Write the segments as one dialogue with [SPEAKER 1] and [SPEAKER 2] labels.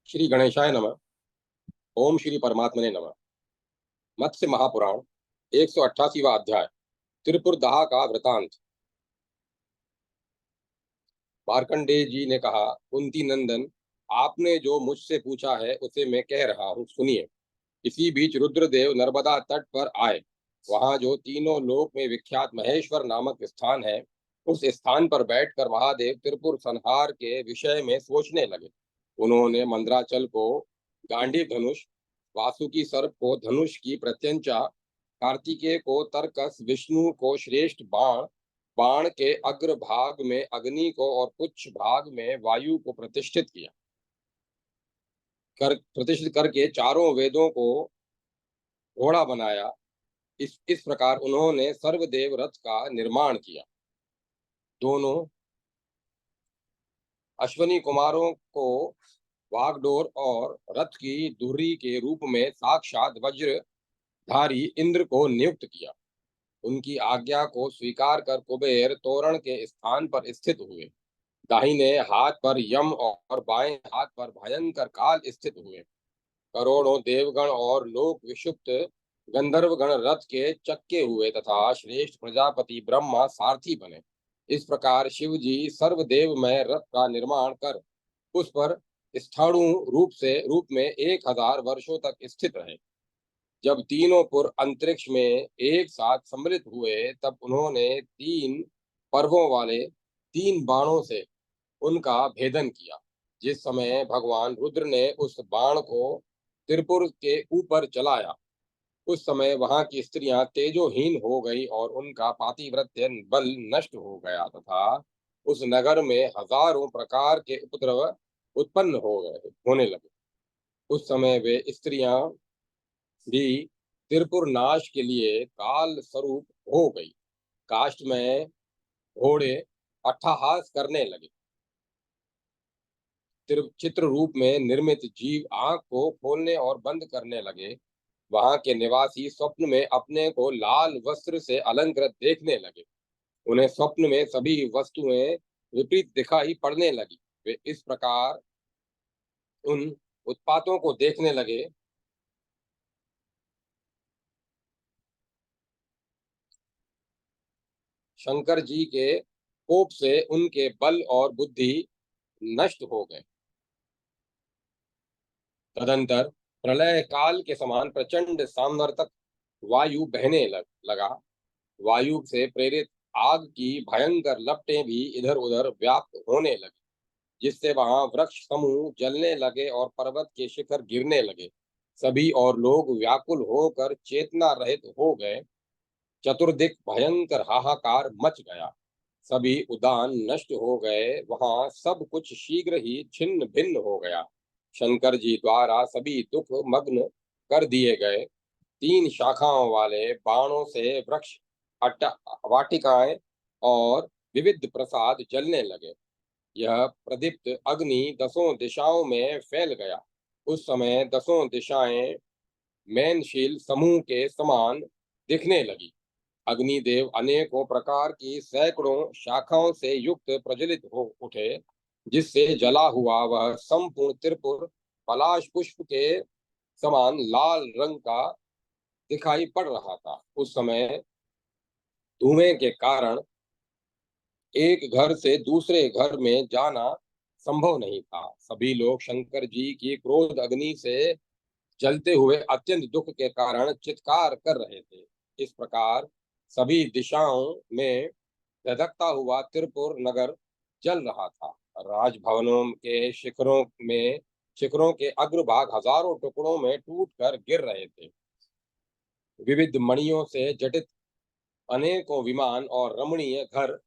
[SPEAKER 1] श्री गणेशाय नमः। ओम श्री परमात्मने नमः। मत्स्य महापुराण 188वां अध्याय त्रिपुर दहा का वृतांत। मार्कंडेय जी ने कहा, कुंती नंदन, आपने जो मुझसे पूछा है उसे मैं कह रहा हूँ, सुनिए। इसी बीच रुद्रदेव नर्मदा तट पर आए। वहां जो तीनों लोक में विख्यात महेश्वर नामक स्थान है, उस स्थान पर बैठकर महादेव त्रिपुर संहार के विषय में सोचने लगे। उन्होंने मंद्राचल को गांडीव धनुष, वासुकी सर्प को धनुष की प्रत्यंचा, कार्तिकेय को तरकस, विष्णु को श्रेष्ठ बाण, बाण के अग्र भाग में अग्नि को और पुच्छ भाग में वायु को प्रतिष्ठित करके चारों वेदों को घोड़ा बनाया। इस प्रकार उन्होंने सर्वदेव रथ का निर्माण किया। दोनों अश्वनी कुमारों को वागडोर और रथ की धुरी के रूप में साक्षात वज्रधारी इंद्र को नियुक्त किया। उनकी आज्ञा को स्वीकार कर कुबेर तोरण के स्थान पर स्थित हुए। दाहिने हाथ पर यम और बाएं हाथ पर भयंकर काल स्थित हुए। करोड़ों देवगण और लोक विषुप्त गंधर्वगण रथ के चक्के हुए तथा श्रेष्ठ प्रजापति ब्रह्मा सारथी बने। इस प्रकार शिव जी सर्वदेवमय रथ का निर्माण कर उस पर स्थाणु रूप में 1000 वर्षों तक स्थित रहे। जब तीनों पुर अंतरिक्ष में एक साथ सम्मिलित हुए, तब उन्होंने 3 पर्वों वाले 3 बाणों से उनका भेदन किया। जिस समय भगवान रुद्र ने उस बाण को त्रिपुर के ऊपर चलाया, उस समय वहां की स्त्रियां तेजोहीन हो गई और उनका पातिव्रत्य बल नष्ट हो गया तथा उस नगर में हजारों प्रकार के उपद्रव उत्पन्न होने लगे। उस समय वे स्त्रियां भी त्रिपुर नाश के लिए काल स्वरूप हो गई। काष्ठ में घोड़े अट्टहास करने लगे। चित्र रूप में निर्मित जीव आंख को खोलने और बंद करने लगे। वहां के निवासी स्वप्न में अपने को लाल वस्त्र से अलंकृत देखने लगे। उन्हें स्वप्न में सभी वस्तुएं विपरीत दिखाई पड़ने लगी। वे इस प्रकार उन उत्पातों को देखने लगे। शंकर जी के कोप से उनके बल और बुद्धि नष्ट हो गए। तदंतर प्रलय काल के समान प्रचंड सामर्थक वायु बहने लगा। वायु से प्रेरित आग की भयंकर लपटें भी इधर उधर व्याप्त होने लगी, जिससे वहां वृक्ष समूह जलने लगे और पर्वत के शिखर गिरने लगे। सभी और लोग व्याकुल होकर चेतना रहित हो गए। चतुर्दिक भयंकर हाहाकार मच गया। सभी उद्यान नष्ट हो गए। वहां सब कुछ शीघ्र ही छिन्न भिन्न हो गया। शंकर जी द्वारा सभी दुख मग्न कर दिए गए। 3 शाखाओं वाले बाणों से वृक्ष, वाटिकाएं और विविध प्रसाद जलने लगे। यह प्रदीप्त अग्नि 10 दिशाओं में फैल गया। उस समय 10 दिशाएं मैनशील समूह के समान दिखने लगी। अग्निदेव अनेकों प्रकार की सैकड़ों शाखाओं से युक्त प्रज्वलित हो उठे, जिससे जला हुआ वह संपूर्ण त्रिपुर पलाश पुष्प के समान लाल रंग का दिखाई पड़ रहा था। उस समय धुएं के कारण एक घर से दूसरे घर में जाना संभव नहीं था। सभी लोग शंकर जी की क्रोध अग्नि से जलते हुए अत्यंत दुख के कारण चित्कार कर रहे थे। इस प्रकार सभी दिशाओं में धधकता हुआ त्रिपुर नगर जल रहा था। राजभवनों के शिखरों के अग्रभाग हजारों टुकड़ों में टूटकर गिर रहे थे। विविध मणियों से जटित अनेकों विमान और रमणीय घर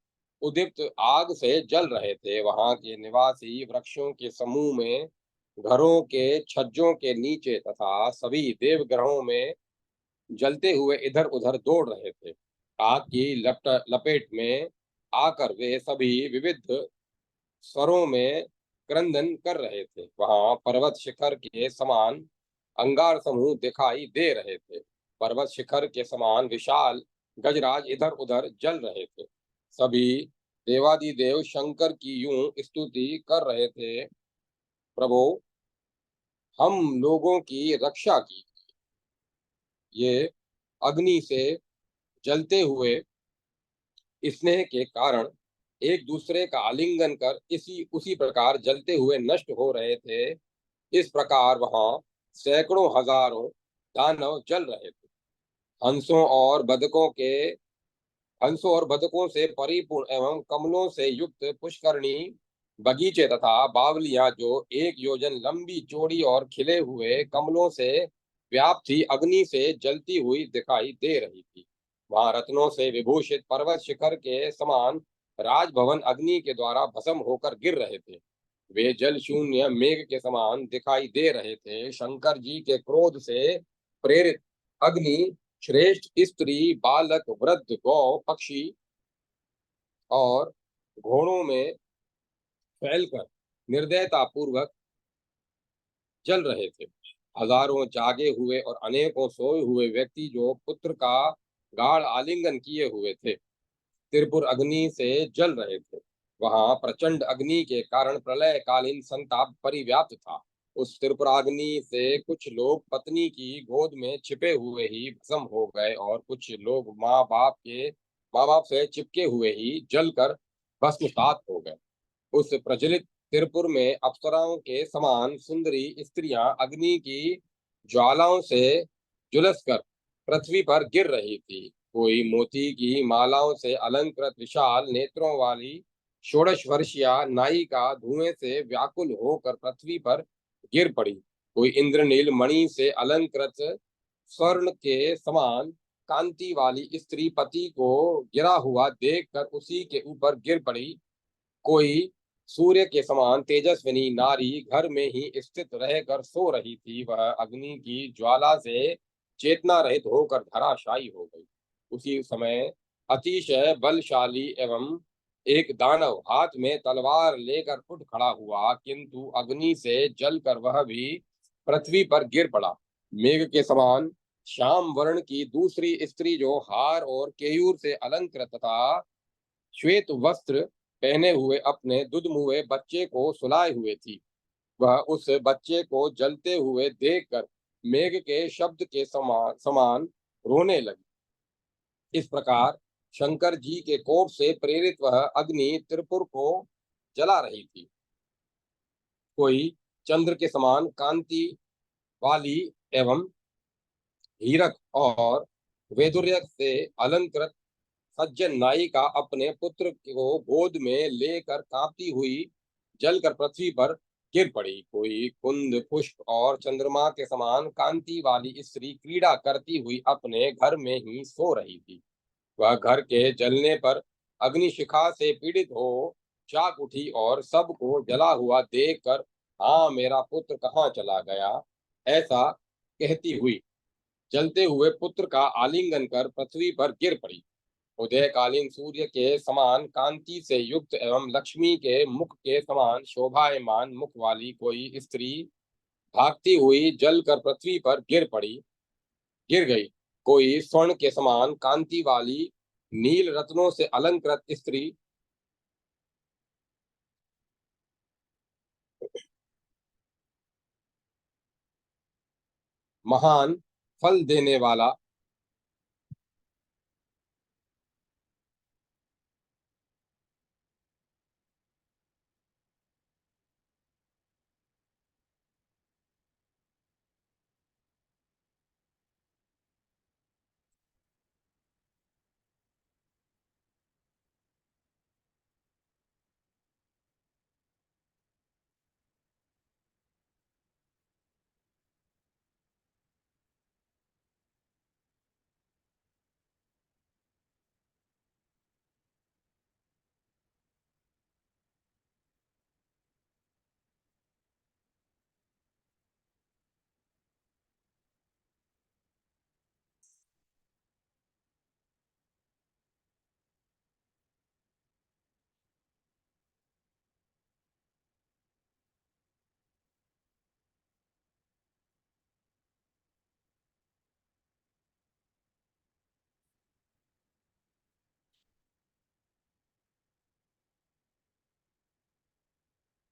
[SPEAKER 1] उद्दीप्त आग से जल रहे थे। वहां के निवासी वृक्षों के समूह में, घरों के छज्जों के नीचे तथा सभी देवग्रहों में जलते हुए इधर उधर दौड़ रहे थे। आग की लपेट में आकर वे सभी विविध स्वरों में क्रंदन कर रहे थे। वहां पर्वत शिखर के समान अंगार समूह दिखाई दे रहे थे। पर्वत शिखर के समान विशाल गजराज इधर उधर जल रहे थे। सभी देवादिदेव शंकर की यूं स्तुति कर रहे थे, प्रभो, हम लोगों की रक्षा की। ये अग्नि से जलते हुए स्नेह के कारण एक दूसरे का आलिंगन कर इसी उसी प्रकार जलते हुए नष्ट हो रहे थे। इस प्रकार वहां सैकड़ों हजारों दानव जल रहे थे। हंसों और बदकों के हंसों और बतखों से परिपूर्ण एवं कमलों से युक्त पुष्करणी बगीचे तथा बावलियां जो एक योजन लंबी चौड़ी और खिले हुए कमलों से व्याप्त थी अग्नि से जलती हुई दिखाई दे रही थी। वहां रत्नों से विभूषित पर्वत शिखर के समान राजभवन अग्नि के द्वारा भस्म होकर गिर रहे थे। वे जल शून्य मेघ के समान दिखाई दे रहे थे। शंकर जी के क्रोध से प्रेरित अग्नि श्रेष्ठ स्त्री बालक वृद्ध गौ पक्षी और घोड़ों में फैलकर निर्दयता पूर्वक जल रहे थे। हजारों जागे हुए और अनेकों सोए हुए व्यक्ति जो पुत्र का गाढ़ आलिंगन किए हुए थे त्रिपुर अग्नि से जल रहे थे। वहां प्रचंड अग्नि के कारण प्रलयकालीन संताप परिव्याप्त था। उस त्रिपुराग्नि से कुछ लोग पत्नी की गोद में छिपे हुए ही भस्म हो गए और कुछ लोग माँ बाप से चिपके हुए ही जलकर भस्मसात हो गए। उस प्रज्वलित त्रिपुर में अप्सराओं के समान सुंदरी स्त्रियां अग्नि की ज्वालाओं से झुलसकर पृथ्वी पर गिर रही थी। कोई मोती की मालाओं से अलंकृत विशाल नेत्रों वाली षोडश वर्षीय नायिका धुएं से व्याकुल होकर पृथ्वी पर गिर पड़ी। कोई इंद्रनील मणि से अलंकृत स्वर्ण के समान कांति वाली स्त्री पति को गिरा हुआ देखकर उसी के ऊपर गिर पड़ी। कोई सूर्य के समान तेजस्विनी नारी घर में ही स्थित रहकर सो रही थी। वह अग्नि की ज्वाला से चेतना रहित होकर धराशायी हो गई। उसी समय अतिशय बलशाली एवं एक दानव हाथ में तलवार लेकर उठ खड़ा हुआ, किंतु अग्नि से जलकर वह भी पृथ्वी पर गिर पड़ा। मेघ के समान श्याम वर्ण की दूसरी स्त्री जो हार और केयूर से अलंकृत तथा श्वेत वस्त्र पहने हुए अपने दुधमुए बच्चे को सुलाए हुए थी, वह उस बच्चे को जलते हुए देखकर मेघ के शब्द के समान रोने लगी। इस प्रकार शंकर जी के कोप से प्रेरित वह अग्नि त्रिपुर को जला रही थी। कोई चंद्र के समान कांति वाली एवं हीरक और वैदुर्य से अलंकृत सज्जन नायिका अपने पुत्र को गोद में लेकर कांपती हुई जलकर पृथ्वी पर गिर पड़ी। कोई कुंद पुष्प और चंद्रमा के समान कांति वाली स्त्री क्रीड़ा करती हुई अपने घर में ही सो रही थी। वह घर के जलने पर अग्निशिखा से पीड़ित हो जाग उठी और सबको जला हुआ देखकर, हाँ मेरा पुत्र कहाँ चला गया, ऐसा कहती हुई जलते हुए पुत्र का आलिंगन कर पृथ्वी पर गिर पड़ी। उदयकालीन सूर्य के समान कांति से युक्त एवं लक्ष्मी के मुख के समान शोभायमान मुख वाली कोई स्त्री भागती हुई जलकर पृथ्वी पर गिर गई। कोई स्वर्ण के समान कांति वाली नील रत्नों से अलंकृत स्त्री महान फल देने वाला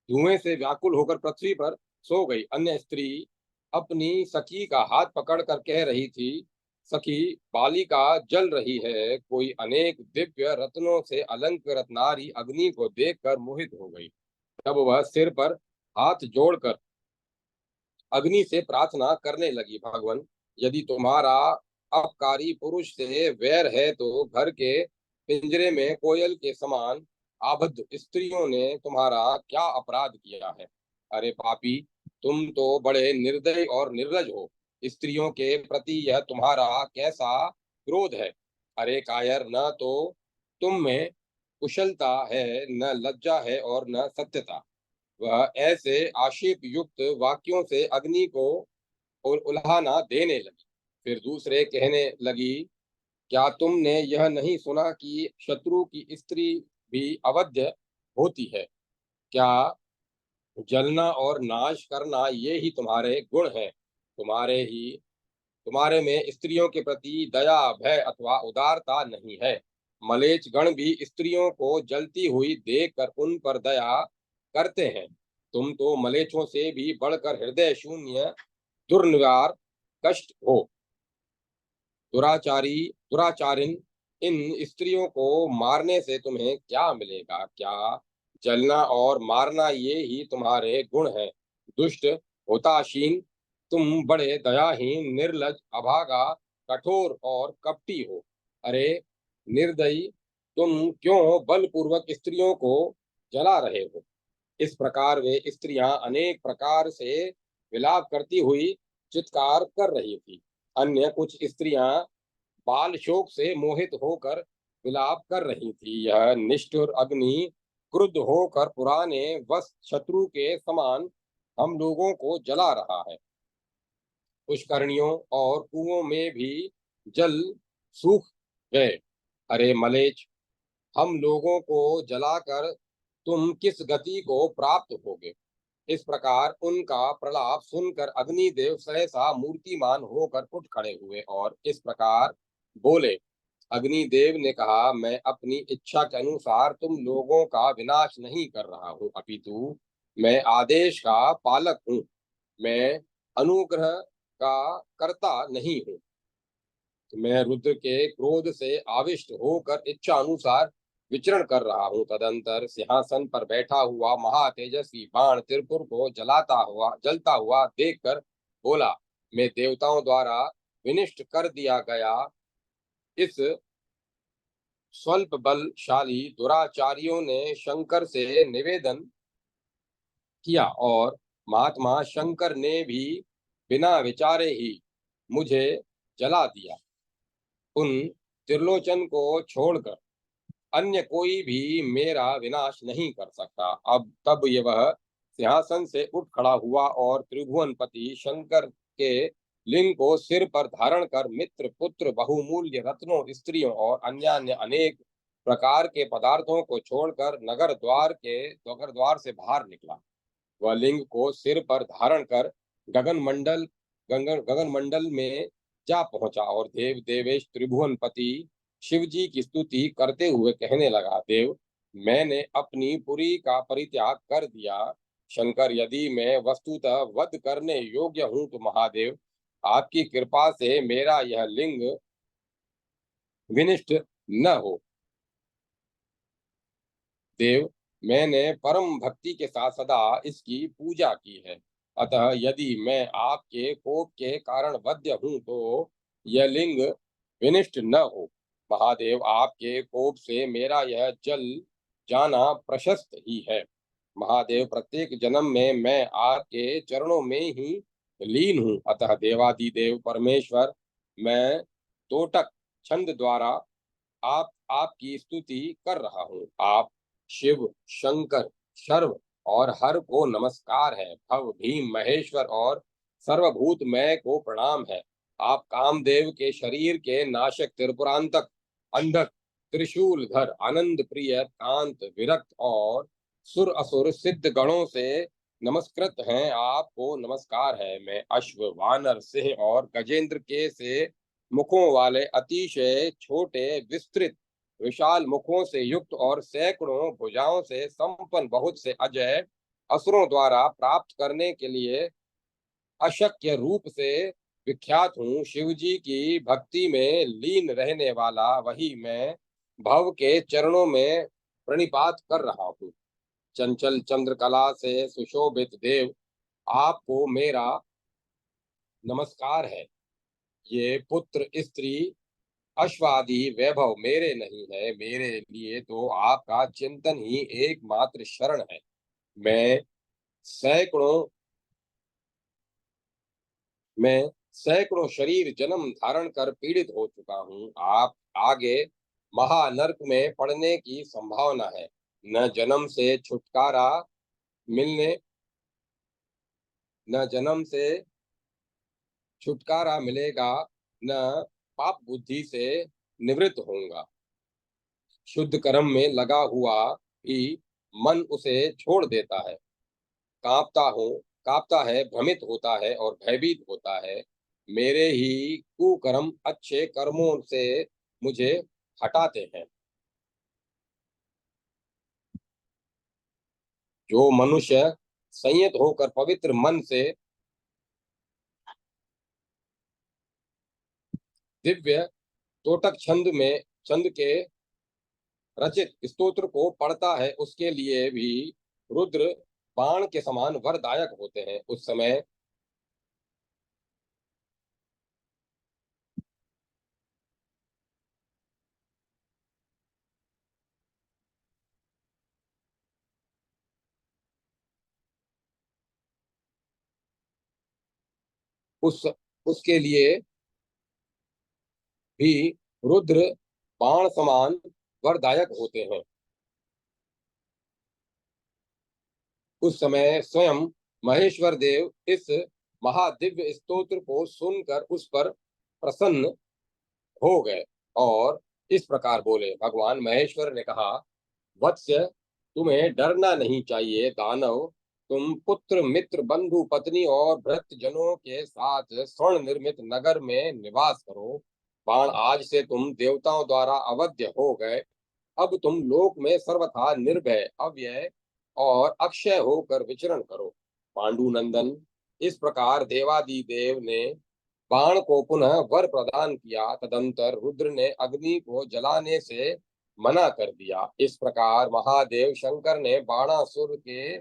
[SPEAKER 1] धुएं से व्याकुल होकर पृथ्वी पर सो गई। अन्य स्त्री अपनी सखी का हाथ पकड़कर कह रही थी, सखी, बालिका जल रही है। कोई अनेक दिव्य रत्नों से अलंकृत नारी अग्नि को देखकर मोहित हो गई। तब वह सिर पर हाथ जोड़कर अग्नि से प्रार्थना करने लगी, भगवान, यदि तुम्हारा अपकारी पुरुष से वैर है तो घर के पिंजरे में कोयल के समान आबद्ध स्त्रियों ने तुम्हारा क्या अपराध किया है। अरे पापी, तुम तो बड़े निर्दयी और निर्लज हो। स्त्रियों के प्रति यह तुम्हारा कैसा क्रोध है। अरे कायर, न तो तुम में कुशलता है, न लज्जा है और न सत्यता। वह ऐसे आक्षेप युक्त वाक्यों से अग्नि को उल्हाना देने लगी। फिर दूसरे कहने लगी, क्या तुमने यह नहीं सुना कि शत्रु की स्त्री भी अवध्य होती है। क्या जलना और नाश करना ये ही तुम्हारे गुण हैं। तुम्हारे में स्त्रियों के प्रति दया, भय अथवा उदारता नहीं है। मलेच्छ गण भी स्त्रियों को जलती हुई देखकर उन पर दया करते हैं। तुम तो मलेच्छों से भी बढ़कर हृदय शून्य दुर्निवार कष्ट हो। दुराचारिन, इन स्त्रियों को मारने से तुम्हें क्या मिलेगा। क्या जलना और मारना ये ही तुम्हारे गुण हैं। दुष्ट, होताशीन, तुम बड़े दयाहीन, निर्लज, अभागा, कठोर और कपटी हो। अरे निर्दयी, तुम क्यों बलपूर्वक स्त्रियों को जला रहे हो। इस प्रकार वे स्त्रियां अनेक प्रकार से विलाप करती हुई चित्कार कर रही थी। अन्य कुछ स्त्रियां बाल शोक से मोहित होकर विलाप कर रही थी। यह निष्ठुर अग्नि क्रुद्ध होकर पुराने वश शत्रु के समान हम लोगों को जला रहा है। पुष्करणियों और कुओं में भी जल सूख गए। अरे मलेच्छ, हम लोगों को जलाकर तुम किस गति को प्राप्त होगे। इस प्रकार उनका प्रलाप सुनकर अग्निदेव सहसा मूर्तिमान होकर उठ खड़े हुए और इस प्रकार बोले। अग्निदेव ने कहा, मैं अपनी इच्छा के अनुसार तुम लोगों का विनाश नहीं कर रहा हूँ, अपितु मैं आदेश का पालक हूँ। मैं अनुग्रह का कर्ता नहीं हूँ। मैं रुद्र के क्रोध से आविष्ट होकर इच्छा अनुसार विचरण कर रहा हूँ। तदंतर सिंहासन पर बैठा हुआ महातेजस्वी बाण त्रिपुर को जलता हुआ देखकर बोला, मैं देवताओं द्वारा विनिष्ट कर दिया गया इस स्वल्प बलशाली दुराचारियों ने शंकर से निवेदन किया और महात्मा शंकर ने भी बिना विचारे ही मुझे जला दिया। उन त्रिलोचन को छोड़कर अन्य कोई भी मेरा विनाश नहीं कर सकता। अब तब ये वह सिंहासन से उठ खड़ा हुआ और त्रिभुवनपति शंकर के लिंग को सिर पर धारण कर मित्र, पुत्र, बहुमूल्य रत्नों, स्त्रियों और अन्य अन्य अनेक प्रकार के पदार्थों को छोड़कर नगर द्वार से बाहर निकला। वह लिंग को सिर पर धारण कर गगन मंडल में जा पहुंचा और देव देवेश त्रिभुवनपति शिव जी की स्तुति करते हुए कहने लगा, देव, मैंने अपनी पुरी का परित्याग कर दिया। शंकर, यदि मैं वस्तुतः वध करने योग्य हूं तो महादेव, आपकी कृपा से मेरा यह लिंग विनिष्ट न हो। देव, मैंने परम भक्ति के साथ सदा इसकी पूजा की है। अतः यदि मैं आपके कोप के कारण वध्य हूं तो यह लिंग विनिष्ट न हो। महादेव, आपके कोप से मेरा यह जल जाना प्रशस्त ही है। महादेव, प्रत्येक जन्म में मैं आपके चरणों में ही लीन हूँ। अतः देवादिदेव परमेश्वर, मैं तोटक छंद द्वारा आपकी स्तुति कर रहा हूँ। आप शिव, शंकर, शर्व और हर को नमस्कार है। भव, भीम, महेश्वर और सर्वभूत मय को प्रणाम है। आप कामदेव के शरीर के नाशक, त्रिपुरांतक, अंधक, त्रिशूलधर, आनंद प्रिय, कांत, विरक्त और सुर असुर सिद्ध गणों से नमस्कृत हैं। आपको नमस्कार है। मैं अश्व, वानर, सिंह और गजेंद्र के से मुखों वाले अतिशय छोटे, विस्तृत, विशाल मुखों से युक्त और सैकड़ों भुजाओं से संपन्न बहुत से अजय असुरों द्वारा प्राप्त करने के लिए अशक्य रूप से विख्यात हूँ। शिव जी की भक्ति में लीन रहने वाला वही मैं भव के चरणों में प्रणिपात कर रहा हूँ। चंचल चंद्रकला से सुशोभित देव, आपको मेरा नमस्कार है। ये पुत्र, स्त्री, अश्वादि वैभव मेरे नहीं है, मेरे लिए तो आपका चिंतन ही एकमात्र शरण है। मैं सैकड़ों मैं सैकड़ों शरीर जन्म धारण कर पीड़ित हो चुका हूँ। आप आगे महानर्क में पड़ने की संभावना है। न जन्म से छुटकारा मिलने न जन्म से छुटकारा मिलेगा, न पाप बुद्धि से निवृत्त होऊंगा। शुद्ध कर्म में लगा हुआ ही मन उसे छोड़ देता है। कांपता हूँ कांपता है, भ्रमित होता है और भयभीत होता है। मेरे ही कुकर्म अच्छे कर्मों से मुझे हटाते हैं। जो मनुष्य संयत होकर पवित्र मन से दिव्य तोटक छंद के रचित स्तोत्र को पढ़ता है, उसके लिए भी रुद्र बाण के समान वरदायक होते हैं। उस उसके लिए भी रुद्र बाण समान वरदायक होते हैं। उस समय स्वयं महेश्वर देव इस महादिव्य स्तोत्र को सुनकर उस पर प्रसन्न हो गए और इस प्रकार बोले। भगवान महेश्वर ने कहा, वत्स, तुम्हें डरना नहीं चाहिए। दानव, तुम पुत्र, मित्र, बंधु, पत्नी और भृत्यजनों के साथ स्वर्ण निर्मित नगर में निवास करो। बाण आज से तुम देवताओं द्वारा अवध्य हो गए। अब तुम लोक में सर्वथा निर्भय, अव्यय और अक्षय होकर विचरण करो। पांडु नंदन, इस प्रकार देवादिदेव ने बाण को पुनः वर प्रदान किया। तदंतर रुद्र ने अग्नि को जलाने से मना कर दिया। इस प्रकार महादेव शंकर ने बाणासुर के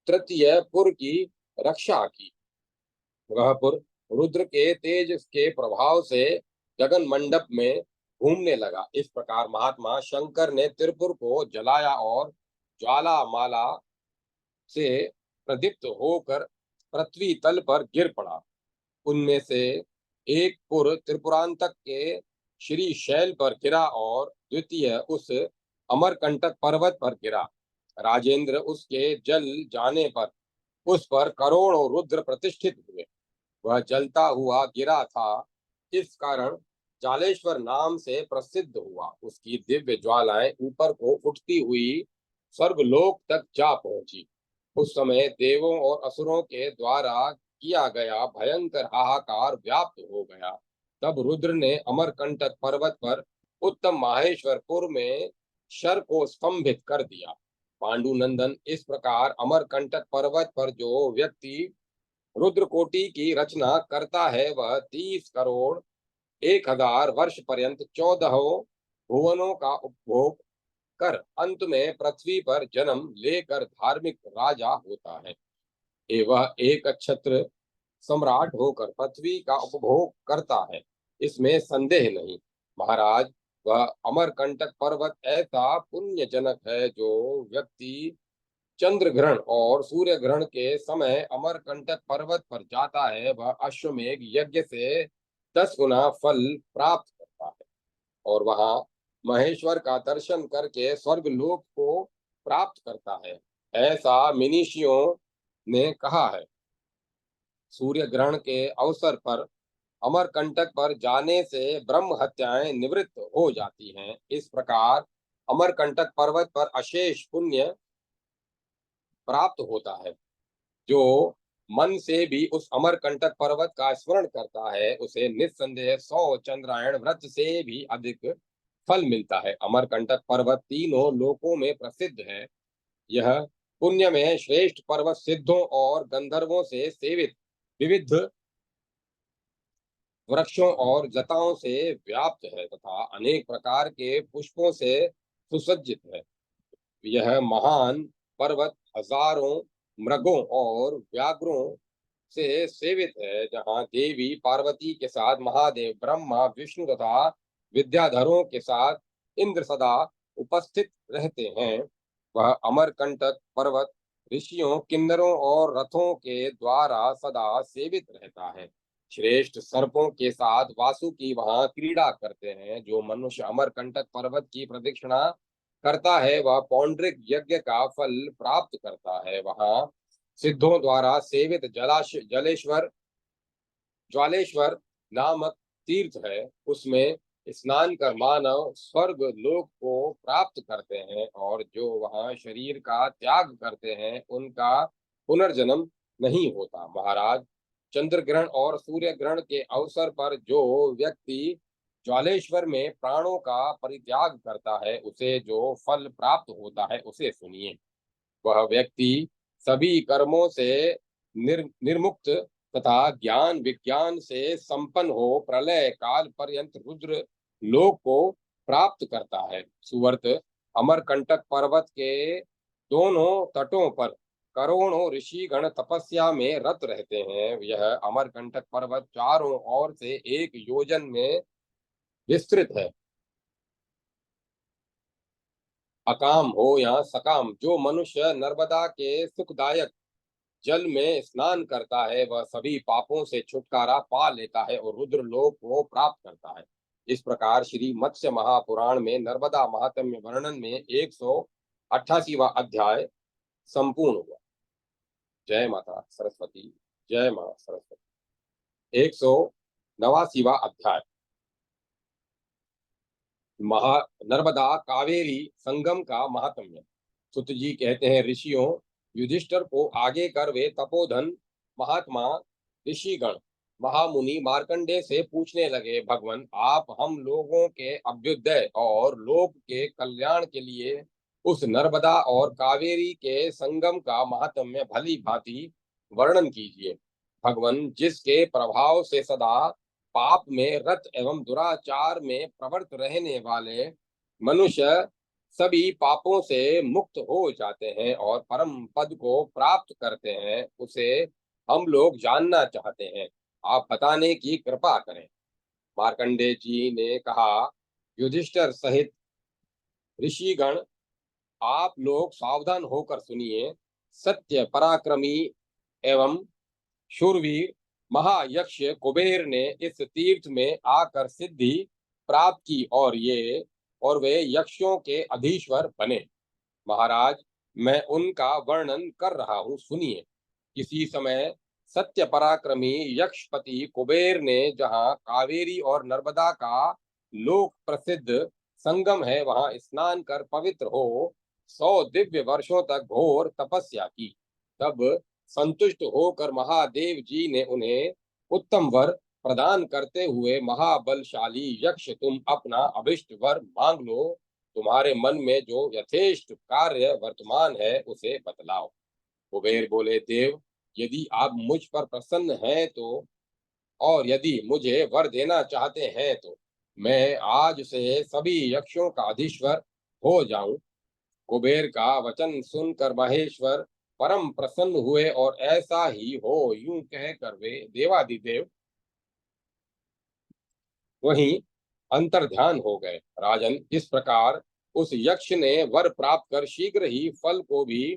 [SPEAKER 1] तृतीय पुर की रक्षा की। वह पुर रुद्र के तेज के प्रभाव से गगन मंडप में घूमने लगा। इस प्रकार महात्मा शंकर ने त्रिपुर को जलाया और ज्वालामाला से प्रदीप्त होकर पृथ्वी तल पर गिर पड़ा। उनमें से एक पुर त्रिपुरांतक के श्री शैल पर गिरा और द्वितीय उस अमरकंटक पर्वत पर गिरा। राजेंद्र, उसके जल जाने पर उस पर करोड़ों रुद्र प्रतिष्ठित हुए। वह जलता हुआ गिरा था, इस कारण जालेश्वर नाम से प्रसिद्ध हुआ। उसकी दिव्य ज्वालाएं ऊपर को उठती हुई स्वर्गलोक तक जा पहुंची। उस समय देवों और असुरों के द्वारा किया गया भयंकर हाहाकार व्याप्त हो गया। तब रुद्र ने अमरकंटक पर्वत पर उत्तम माहेश्वरपुर में शर को स्तंभित कर दिया। पांडुनंदन, इस प्रकार अमरकंटक पर्वत पर जो व्यक्ति रुद्रकोटि की रचना करता है, वह 30 करोड़ 1,000 वर्ष पर्यंत 14 भुवनों का उपभोग कर अंत में पृथ्वी पर जन्म लेकर धार्मिक राजा होता है। एवं एक छत्र सम्राट होकर पृथ्वी का उपभोग करता है, इसमें संदेह नहीं। महाराज, वह अमरकंटक पर्वत ऐसा पुण्यजनक है। जो व्यक्ति चंद्र ग्रहण और सूर्य ग्रहण के समय अमरकंटक पर्वत पर जाता है, वह अश्वमेघ यज्ञ से 10 गुना फल प्राप्त करता है और वहां महेश्वर का दर्शन करके स्वर्गलोक को प्राप्त करता है। ऐसा मनीषियों ने कहा है। सूर्य ग्रहण के अवसर पर अमरकंटक पर जाने से ब्रह्म हत्याएं निवृत्त हो जाती हैं। इस प्रकार अमरकंटक पर्वत पर अशेष पुण्य प्राप्त होता है। जो मन से भी उस अमरकंटक पर्वत का स्मरण करता है, उसे निस्संदेह 100 चंद्रायण व्रत से भी अधिक फल मिलता है। अमरकंटक पर्वत तीनों लोकों में प्रसिद्ध है। यह पुण्य में श्रेष्ठ पर्वत सिद्धों और गंधर्वों से सेवित विविध वृक्षों और जताओं से व्याप्त है तथा अनेक प्रकार के पुष्पों से सुसज्जित है। यह महान पर्वत हजारों मृगों और व्याघ्रों से सेवित है, जहाँ देवी पार्वती के साथ महादेव ब्रह्मा विष्णु तथा विद्याधरों के साथ इंद्र सदा उपस्थित रहते हैं। वह अमरकंटक पर्वत ऋषियों किन्नरों और रथों के द्वारा सदा सेवित रहता है। श्रेष्ठ सर्पों के साथ वासुकी वहां क्रीड़ा करते हैं। जो मनुष्य अमरकंटक पर्वत की प्रदक्षिणा करता है वह पौंड्रिक यज्ञ का फल प्राप्त करता है। वहां सिद्धों द्वारा सेवित जलेश्वर ज्वालेश्वर नामक तीर्थ है। उसमें स्नान कर मानव स्वर्ग लोक को प्राप्त करते हैं, और जो वहां शरीर का त्याग करते हैं उनका पुनर्जन्म नहीं होता। महाराज, चंद्र ग्रहण और सूर्य ग्रहण के अवसर पर जो व्यक्ति ज्वालेश्वर में प्राणों का परित्याग करता है उसे जो फल प्राप्त होता है उसे सुनिए। वह व्यक्ति सभी कर्मों से निर्मुक्त तथा ज्ञान विज्ञान से संपन्न हो प्रलय काल पर्यंत रुद्र लोक को प्राप्त करता है। सुवर्त, अमरकंटक पर्वत के दोनों तटों पर करोड़ों ऋषिगण तपस्या में रत रहते हैं। यह अमरकंटक पर्वत चारों ओर से 1 योजन में विस्तृत है। अकाम हो या सकाम, जो मनुष्य नर्मदा के सुखदायक जल में स्नान करता है वह सभी पापों से छुटकारा पा लेता है और रुद्र लोक को प्राप्त करता है। इस प्रकार श्री मत्स्य महापुराण में नर्मदा महात्म्य वर्णन में 188वां अध्याय संपूर्ण हुआ। जय माता सरस्वती। जय मां सरस्वती। 189वां अध्याय महा नर्मदा कावेरी संगम का महात्म्य। सुत जी कहते हैं, ऋषियों युधिष्ठिर को आगे कर वे तपोधन महात्मा ऋषिगण महामुनि मार्कंडे से पूछने लगे, भगवान आप हम लोगों के अभ्युदय और लोक के कल्याण के लिए उस नर्मदा और कावेरी के संगम का महात्म्य भली भांति वर्णन कीजिए। भगवान, जिसके प्रभाव से सदा पाप में रत एवं दुराचार में प्रवृत्त रहने वाले मनुष्य सभी पापों से मुक्त हो जाते हैं और परम पद को प्राप्त करते हैं, उसे हम लोग जानना चाहते हैं। आप बताने की कृपा करें। मार्कंडे जी ने कहा, युधिष्ठिर सहित ऋषिगण आप लोग सावधान होकर सुनिए। सत्य पराक्रमी एवं शूरवीर महायक्ष कुबेर ने इस तीर्थ में आकर सिद्धि प्राप्त की और वे यक्षों के अधीश्वर बने। महाराज, मैं उनका वर्णन कर रहा हूँ, सुनिए। किसी समय सत्य पराक्रमी यक्षपति कुबेर ने जहाँ कावेरी और नर्मदा का लोक प्रसिद्ध संगम है वहां स्नान कर पवित्र हो 100 दिव्य वर्षों तक घोर तपस्या की। तब संतुष्ट होकर महादेव जी ने उन्हें उत्तम वर प्रदान करते हुए, महाबलशाली यक्ष तुम अपना अभिष्ट वर मांग लो। तुम्हारे मन में जो यथेष्ट कार्य वर्तमान है उसे बतलाओ। कुबेर बोले, देव यदि आप मुझ पर प्रसन्न हैं तो और यदि मुझे वर देना चाहते हैं तो मैं आज से सभी यक्षों का अधीश्वर हो जाऊं। कुबेर का वचन सुनकर महेश्वर परम प्रसन्न हुए और ऐसा ही हो यूं कहकर वे देवादिदेव वहीं अंतर्ध्यान हो गए। राजन, इस प्रकार उस यक्ष ने वर प्राप्त कर शीघ्र ही फल को भी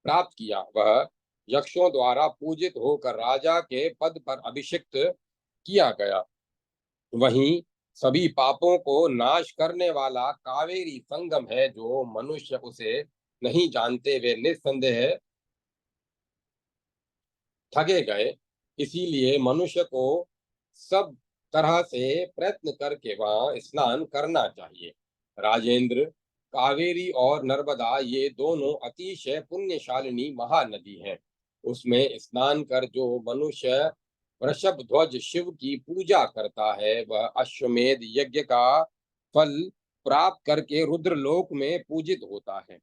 [SPEAKER 1] प्राप्त किया। वह यक्षों द्वारा पूजित होकर राजा के पद पर अभिषिक्त किया गया। वहीं सभी पापों को नाश करने वाला कावेरी संगम है। जो मनुष्य उसे नहीं जानते वे निस्संदेह ठगे गए। इसीलिए मनुष्य को सब तरह से प्रयत्न करके वहां स्नान करना चाहिए। राजेंद्र, कावेरी और नर्मदा ये दोनों अतिशय पुण्यशालिनी महानदी हैं। उसमें स्नान कर जो मनुष्य वृषभ ध्वज शिव की पूजा करता है वह अश्वमेध यज्ञ का फल प्राप्त करके रुद्रलोक में पूजित होता है।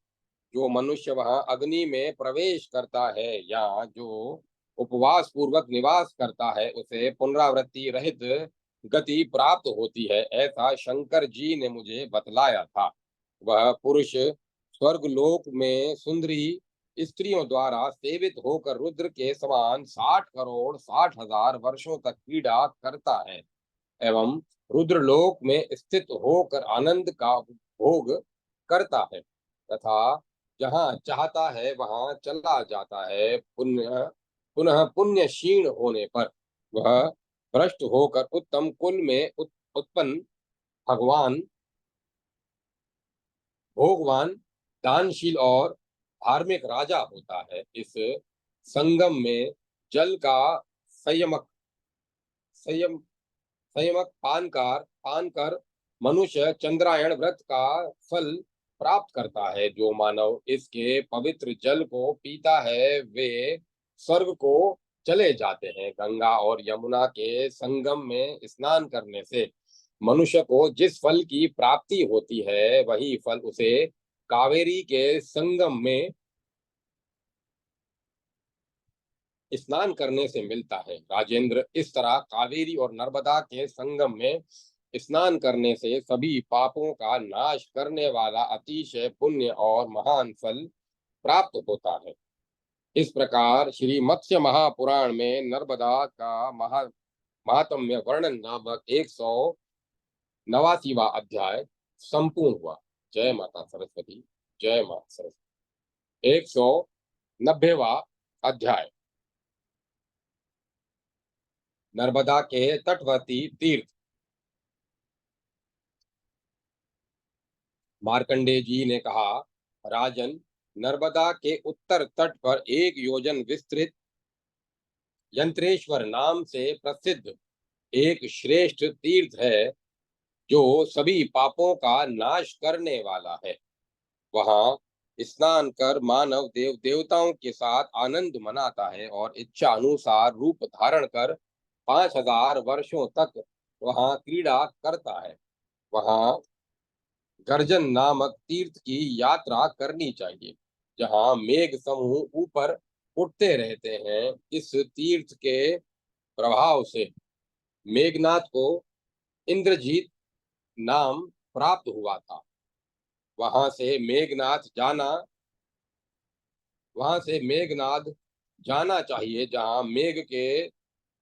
[SPEAKER 1] जो मनुष्य वहां अग्नि में प्रवेश करता है या जो उपवास पूर्वक निवास करता है उसे पुनरावृत्ति रहित गति प्राप्त होती है, ऐसा शंकर जी ने मुझे बतलाया था। वह पुरुष स्वर्गलोक में सुंदरी स्त्रियों द्वारा सेवित होकर रुद्र के समान 60 करोड़ 60 हजार वर्षों तक क्रीड़ा करता है एवं रुद्रलोक में स्थित होकर आनंद का भोग करता है तथा जहाँ चाहता है वहां चला जाता है। पुण्य पुनः पुण्य क्षीण होने पर वह भ्रष्ट होकर उत्तम कुल में उत्पन्न भगवान भोगवान दानशील और धार्मिक राजा होता है। इस संगम में जल का संयमक संयम संयमक पान कर मनुष्य चंद्रायण व्रत का फल प्राप्त करता है। जो मानव इसके पवित्र जल को पीता है वे स्वर्ग को चले जाते हैं। गंगा और यमुना के संगम में स्नान करने से मनुष्य को जिस फल की प्राप्ति होती है वही फल उसे कावेरी के संगम में स्नान करने से मिलता है। राजेंद्र, इस तरह कावेरी और नर्मदा के संगम में स्नान करने से सभी पापों का नाश करने वाला अतिशय पुण्य और महान फल प्राप्त होता है। इस प्रकार श्री मत्स्य महापुराण में नर्मदा का महात्म्य वर्णन नामक 189वां अध्याय संपूर्ण हुआ। जय माता सरस्वती। जय माता सरस्वती। 190वां अध्याय नर्मदा के तटवर्ती तीर्थ। मार्कंडेय जी ने कहा, राजन, नर्मदा के उत्तर तट पर 1 योजन विस्तृत यंत्रेश्वर नाम से प्रसिद्ध एक श्रेष्ठ तीर्थ है जो सभी पापों का नाश करने वाला है। वहां स्नान कर मानव देवताओं के साथ आनंद मनाता है और इच्छा अनुसार रूप धारण कर 5000 वर्षों तक वहां क्रीड़ा करता है। वहां गर्जन नामक तीर्थ की यात्रा करनी चाहिए जहां मेघ समूह ऊपर उठते रहते हैं। इस तीर्थ के प्रभाव से मेघनाथ को इंद्रजीत नाम प्राप्त हुआ था। वहां से मेघनाथ जाना वहां से मेघनाद जाना चाहिए जहां मेघ के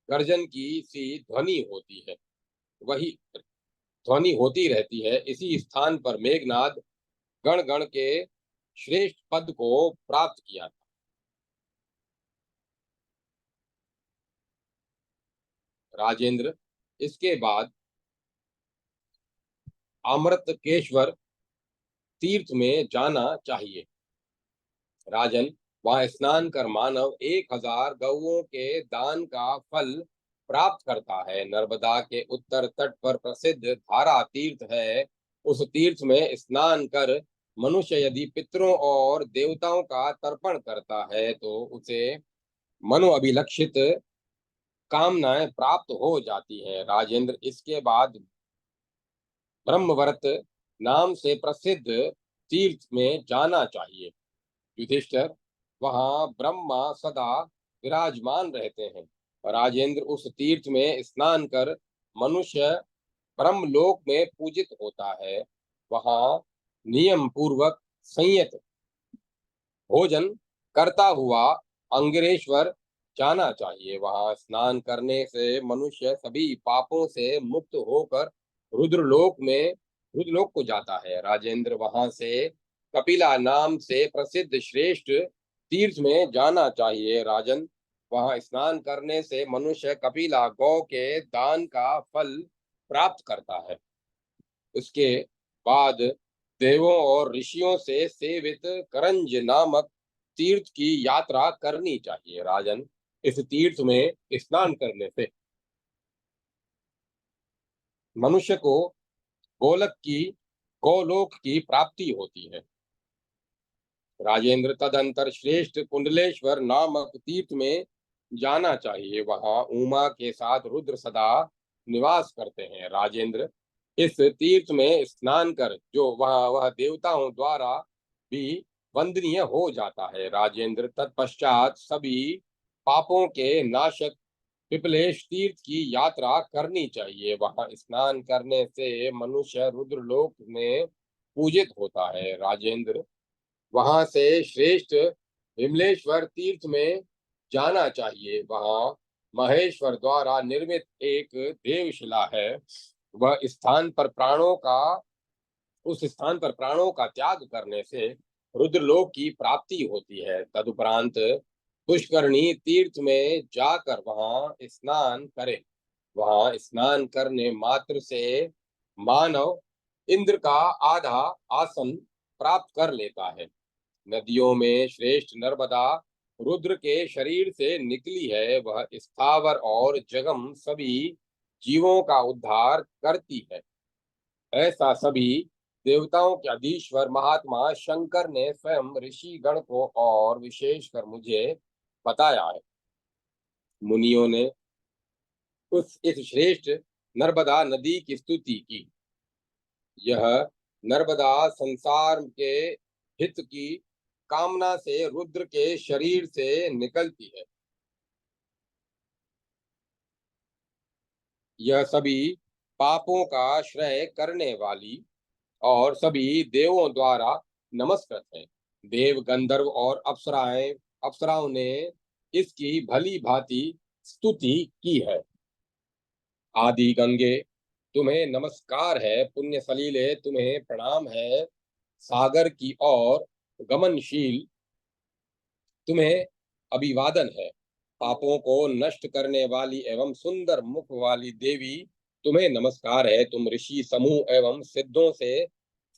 [SPEAKER 1] गर्जन की सी ध्वनि होती है, वही ध्वनि होती रहती है। इसी स्थान पर मेघनाद गण गण के श्रेष्ठ पद को प्राप्त किया था। राजेंद्र, इसके बाद अमृतकेश्वर तीर्थ में जाना चाहिए। राजन, वहां स्नान कर मानव 1000 गौओं के दान का फल प्राप्त करता है। नर्मदा के उत्तर तट पर प्रसिद्ध धारा तीर्थ है। उस तीर्थ में स्नान कर मनुष्य यदि पितरों और देवताओं का तर्पण करता है तो उसे मनोअभिलक्षित कामनाएं प्राप्त हो जाती है। राजेंद्र, इसके बाद ब्रह्मवर्त नाम से प्रसिद्ध तीर्थ में जाना चाहिए। युधिष्ठिर, वहां ब्रह्मा सदा विराजमान रहते हैं। राजेंद्र, उस तीर्थ में स्नान कर मनुष्य ब्रह्मलोक में पूजित होता है। वहां नियम पूर्वक संयत भोजन करता हुआ अंगरेश्वर जाना चाहिए। वहां स्नान करने से मनुष्य सभी पापों से मुक्त होकर रुद्रलोक को जाता है। राजेंद्र, वहां से कपिला नाम से प्रसिद्ध श्रेष्ठ तीर्थ में जाना चाहिए। राजन, वहां स्नान करने से मनुष्य कपिला गौ के दान का फल प्राप्त करता है। उसके बाद देवों और ऋषियों से सेवित करंज नामक तीर्थ की यात्रा करनी चाहिए। राजन, इस तीर्थ में स्नान करने से मनुष्य को गोलोक की प्राप्ति होती है। राजेंद्र, तदंतर श्रेष्ठ कुंडलेश्वर नामक तीर्थ में जाना चाहिए। वहां उमा के साथ रुद्र सदा निवास करते हैं। राजेंद्र, इस तीर्थ में स्नान कर जो वह देवताओं द्वारा भी वंदनीय हो जाता है। राजेंद्र, तत्पश्चात सभी पापों के नाशक पिपलेश तीर्थ की यात्रा करनी चाहिए। वहां स्नान करने से मनुष्य रुद्रलोक में पूजित होता है। राजेंद्र, वहां से श्रेष्ठ विमलेश्वर तीर्थ में जाना चाहिए। वहां महेश्वर द्वारा निर्मित एक देवशिला है। वह स्थान पर प्राणों का उस स्थान पर प्राणों का त्याग करने से रुद्रलोक की प्राप्ति होती है। तदुपरांत पुष्करणी तीर्थ में जाकर वहां स्नान करें। वहां स्नान करने मात्र से मानव इंद्र का आधा आसन प्राप्त कर लेता है। नदियों में श्रेष्ठ नर्मदा रुद्र के शरीर से निकली है। वह स्थावर और जगम सभी जीवों का उद्धार करती है। ऐसा सभी देवताओं के अधीश्वर महात्मा शंकर ने स्वयं ऋषि गण को और विशेषकर मुझे बताया है। मुनियों ने उस इस श्रेष्ठ नर्मदा नदी की स्तुति की। यह नर्मदा संसार के हित की कामना से रुद्र के शरीर से निकलती है। यह सभी पापों का श्रय करने वाली और सभी देवों द्वारा नमस्कृत है। देव, गंधर्व और अप्सराओं ने इसकी भली भांति स्तुति की है। आदि गंगे, तुम्हें नमस्कार है। पुण्य सलीले, तुम्हें प्रणाम है। सागर की ओर गमनशील, तुम्हें अभिवादन है। पापों को नष्ट करने वाली एवं सुंदर मुख वाली देवी, तुम्हें नमस्कार है। तुम ऋषि समूह एवं सिद्धों से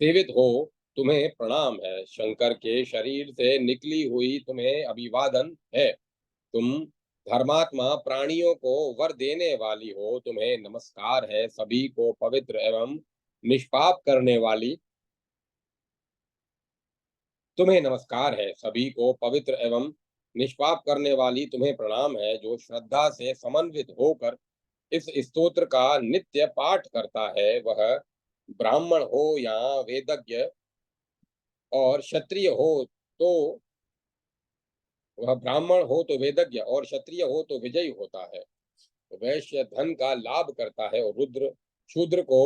[SPEAKER 1] सेवित हो, तुम्हें प्रणाम है। शंकर के शरीर से निकली हुई तुम्हें अभिवादन है। तुम धर्मात्मा प्राणियों को वर देने वाली हो, तुम्हें नमस्कार है। सभी को पवित्र एवं निष्पाप करने वाली, तुम्हें नमस्कार है। सभी को पवित्र एवं निष्पाप करने वाली, तुम्हें प्रणाम है। जो श्रद्धा से समन्वित होकर इस स्तोत्र का नित्य पाठ करता है, वह ब्राह्मण हो या वेदज्ञ और क्षत्रिय हो तो वह ब्राह्मण हो तो वेदज्ञ और क्षत्रिय हो तो विजयी होता है। वैश्य धन का लाभ करता है और रुद्र शूद्र को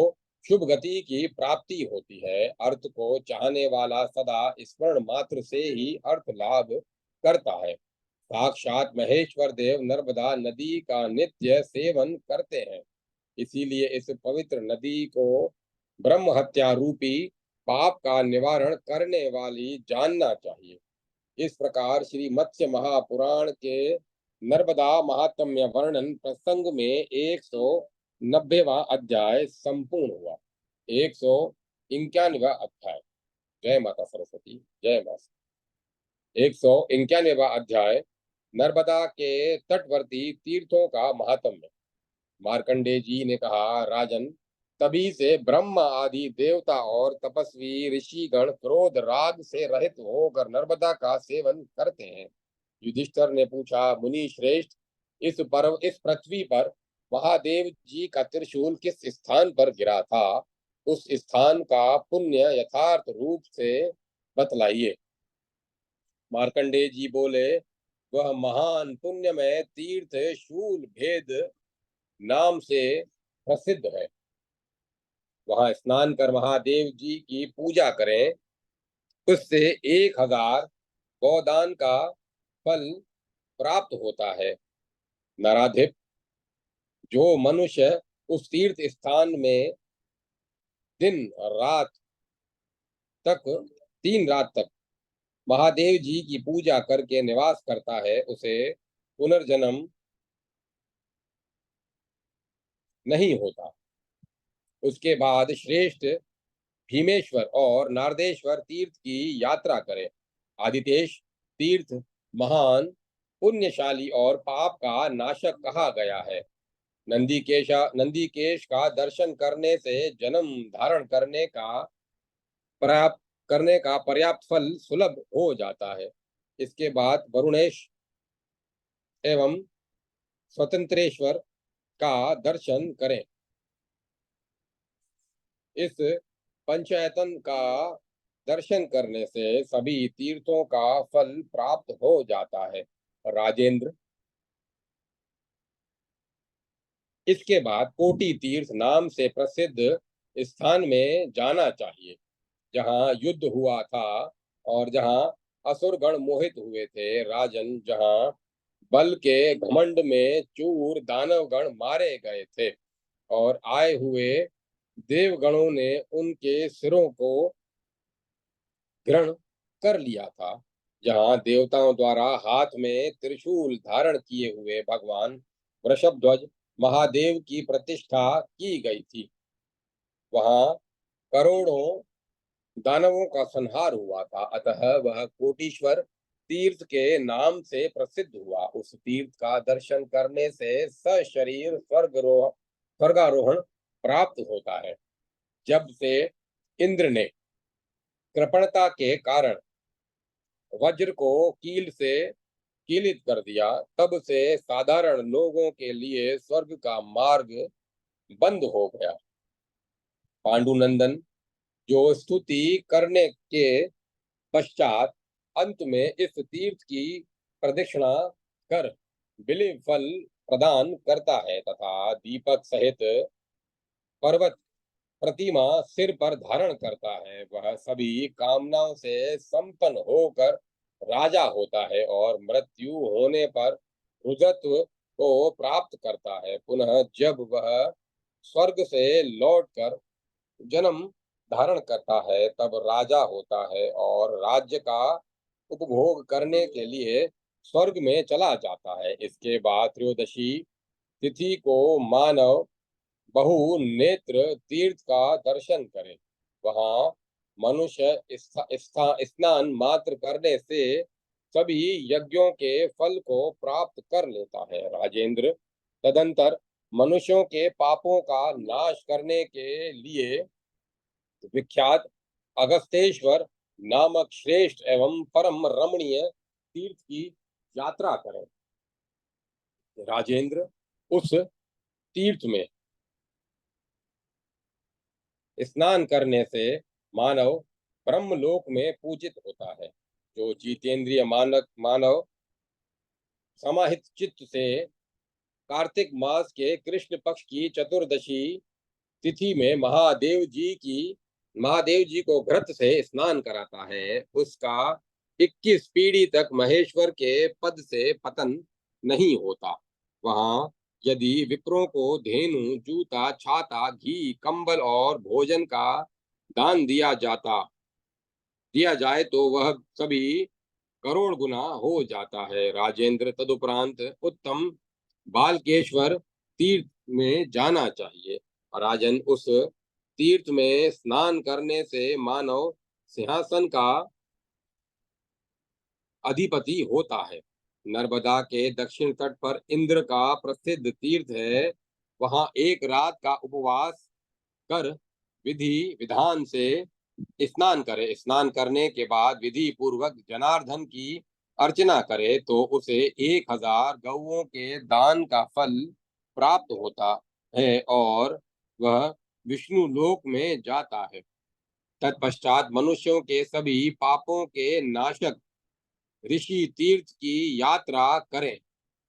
[SPEAKER 1] शुभ गति की प्राप्ति होती है। अर्थ को चाहने वाला सदा स्मरण मात्र से ही अर्थ लाभ करता है। साक्षात महेश्वर देव नर्मदा नदी का नित्य सेवन करते हैं। इसीलिए इस पवित्र नदी को ब्रह्म हत्या रूपी पाप का निवारण करने वाली जानना चाहिए। इस प्रकार श्री मत्स्य महापुराण के नर्मदा महात्म्य वर्णन प्रसंग में 190वां अध्याय संपूर्ण हुआ। 191वां अध्याय। जय माता सरस्वती, जय माता। 191वां अध्याय नर्मदा के तटवर्ती तीर्थों का महात्म्य। मार्कंडेय जी ने कहा, राजन, तभी से ब्रह्म आदि देवता और तपस्वी ऋषिगण क्रोध राग से रहित होकर नर्मदा का सेवन करते हैं। युधिष्ठिर ने पूछा, मुनि श्रेष्ठ, इस पृथ्वी पर महादेव जी का त्रिशूल किस स्थान पर गिरा था? उस स्थान का पुण्य यथार्थ रूप से बतलाइए। मार्कंडेय जी बोले, वह महान पुण्यमय तीर्थ शूल भेद नाम से प्रसिद्ध है। वहां स्नान कर महादेव जी की पूजा करें, उससे 1000 गौदान का फल प्राप्त होता है। नराधिप, जो मनुष्य उस तीर्थ स्थान में दिन रात तक 3 रात तक महादेव जी की पूजा करके निवास करता है, उसे पुनर्जन्म नहीं होता। उसके बाद श्रेष्ठ भीमेश्वर और नारदेश्वर तीर्थ की यात्रा करें। आदितेश तीर्थ महान पुण्यशाली और पाप का नाशक कहा गया है। नंदीकेश का दर्शन करने से जन्म धारण करने का पर्याप्त फल सुलभ हो जाता है। इसके बाद वरुणेश एवं स्वतंत्रेश्वर का दर्शन करें। इस पंचायतन का दर्शन करने से सभी तीर्थों का फल प्राप्त हो जाता है। राजेंद्र, इसके बाद कोटि तीर्थ नाम से प्रसिद्ध स्थान में जाना चाहिए, जहाँ युद्ध हुआ था और जहाँ असुरगण मोहित हुए थे। राजन, जहाँ बल के घमंड में चूर दानवगण मारे गए थे और आए हुए देवगणों ने उनके सिरों को ग्रहण कर लिया था, जहाँ देवताओं द्वारा हाथ में त्रिशूल धारण किए हुए भगवान वृषभध्वज महादेव की प्रतिष्ठा की गई थी, वहाँ करोड़ों दानवों का संहार हुआ था। अतः वह कोटीश्वर तीर्थ के नाम से प्रसिद्ध हुआ। उस तीर्थ का दर्शन करने से सशरीर स्वर्गारोहण प्राप्त होता है। जब से इंद्र ने कृपणता के कारण वज्र को कील से कीलित कर दिया, तब से साधारण लोगों के लिए स्वर्ग का मार्ग बंद हो गया। पांडुनंदन, जो स्तुति करने के पश्चात अंत में इस तीर्थ की प्रदक्षिणा कर बिल्व फल प्रदान करता है तथा दीपक सहित पर्वत प्रतिमा सिर पर धारण करता है, वह सभी कामनाओं से संपन्न होकर राजा होता है और मृत्यु होने पर रुजत्व को प्राप्त करता है। पुनः जब वह स्वर्ग से लौटकर जन्म धारण करता है, तब राजा होता है और राज्य का उपभोग करने के लिए स्वर्ग में चला जाता है। इसके बाद त्रयोदशी तिथि को मानव बहु नेत्र तीर्थ का दर्शन करे। वहां मनुष्य स्नान मात्र करने से सभी यज्ञों के फल को प्राप्त कर लेता है। राजेंद्र, तदंतर मनुष्यों के पापों का नाश करने के लिए विख्यात अगस्तेश्वर नामक श्रेष्ठ एवं परम रमणीय तीर्थ की यात्रा करें। राजेंद्र, उस तीर्थ में स्नान करने से मानव ब्रह्मलोक में पूजित होता है। जो जितेंद्रिय मानव समाहित चित्त से कार्तिक मास के कृष्ण पक्ष की चतुर्दशी तिथि में महादेव जी को घृत से स्नान कराता है, उसका 21 पीढ़ी तक महेश्वर के पद से पतन नहीं होता। वहां यदि विप्रों को धेनु, जूता, छाता, घी, कंबल और भोजन का दान दिया जाए तो वह सभी करोड़ गुना हो जाता है। राजेंद्र, तदुपरांत उत्तम बालकेश्वर तीर्थ में जाना चाहिए। राजन, उस तीर्थ में स्नान करने से मानव सिंहासन का अधिपति होता है। नर्मदा के दक्षिण तट पर इंद्र का प्रसिद्ध तीर्थ है। वहां एक रात का उपवास कर विधि विधान से स्नान करे। स्नान करने के बाद विधि पूर्वक जनार्दन की अर्चना करे तो उसे 1000 गौओं के दान का फल प्राप्त होता है और वह विष्णु लोक में जाता है। तत्पश्चात मनुष्यों के सभी पापों के नाशक ऋषि तीर्थ की यात्रा करें।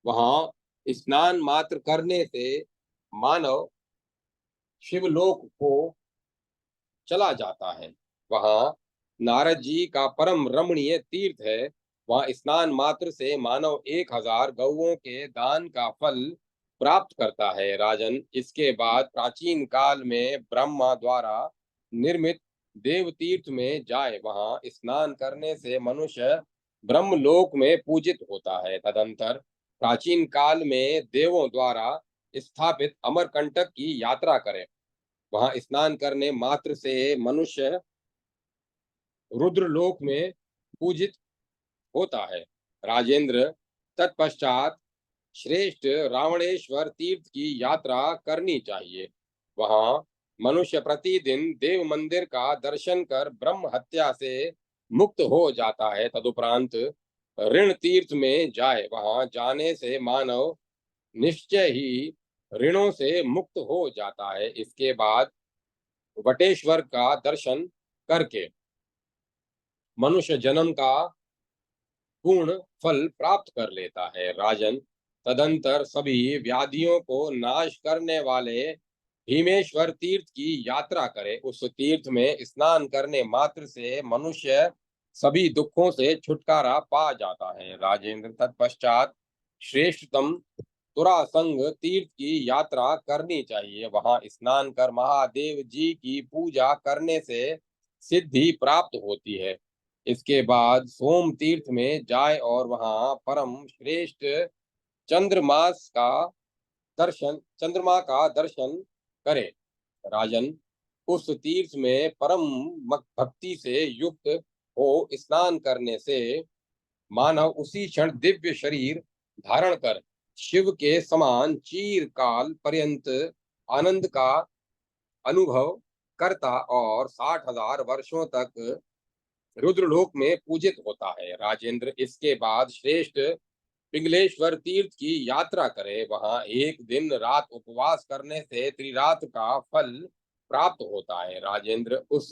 [SPEAKER 1] वहां स्नान मात्र करने से मानव शिवलोक को चला जाता है। वहां नारद जी का परम रमणीय तीर्थ है। वहां स्नान मात्र से मानव 1000 गौओं के दान का फल प्राप्त करता है। राजन, इसके बाद प्राचीन काल में ब्रह्मा द्वारा निर्मित देव तीर्थ में जाए। वहां स्नान करने से मनुष्य ब्रह्मलोक में पूजित होता है। तदंतर प्राचीन काल में देवों द्वारा स्थापित अमरकंटक की यात्रा करे। वहां स्नान करने मात्र से मनुष्य रुद्रलोक में पूजित होता है। राजेंद्र, तत्पश्चात श्रेष्ठ रावणेश्वर तीर्थ की यात्रा करनी चाहिए। वहां मनुष्य प्रतिदिन देव मंदिर का दर्शन कर ब्रह्म हत्या से मुक्त हो जाता है। तदुपरांत ऋण तीर्थ में जाए। वहां जाने से मानव निश्चय ही ऋणों से मुक्त हो जाता है। इसके बाद वटेश्वर का दर्शन करके मनुष्य जन्म का पूर्ण फल प्राप्त कर लेता है। राजन, तदंतर सभी व्याधियों को नाश करने वाले भीमेश्वर तीर्थ की यात्रा करे। उस तीर्थ में स्नान करने मात्र से मनुष्य सभी दुखों से छुटकारा पा जाता है। राजेंद्र, तत्पश्चात श्रेष्ठतम तुरासंग तीर्थ की यात्रा करनी चाहिए। वहां स्नान कर महादेव जी की पूजा करने से सिद्धि प्राप्त होती है। इसके बाद सोम तीर्थ में जाए और वहां परम श्रेष्ठ चंद्रमास का चंद्रमा का दर्शन करे। राजन, उस तीर्थ में परम भक्ति से युक्त हो स्नान करने से मानव उसी क्षण दिव्य शरीर धारण कर शिव के समान चीरकाल पर्यंत आनंद का अनुभव करता और 60,000 वर्षों तक रुद्रलोक में पूजित होता है। राजेंद्र, इसके बाद श्रेष्ठ पिंगलेश्वर तीर्थ की यात्रा करे। वहां एक दिन रात उपवास करने से त्रिरात्र का फल प्राप्त होता है। राजेंद्र, उस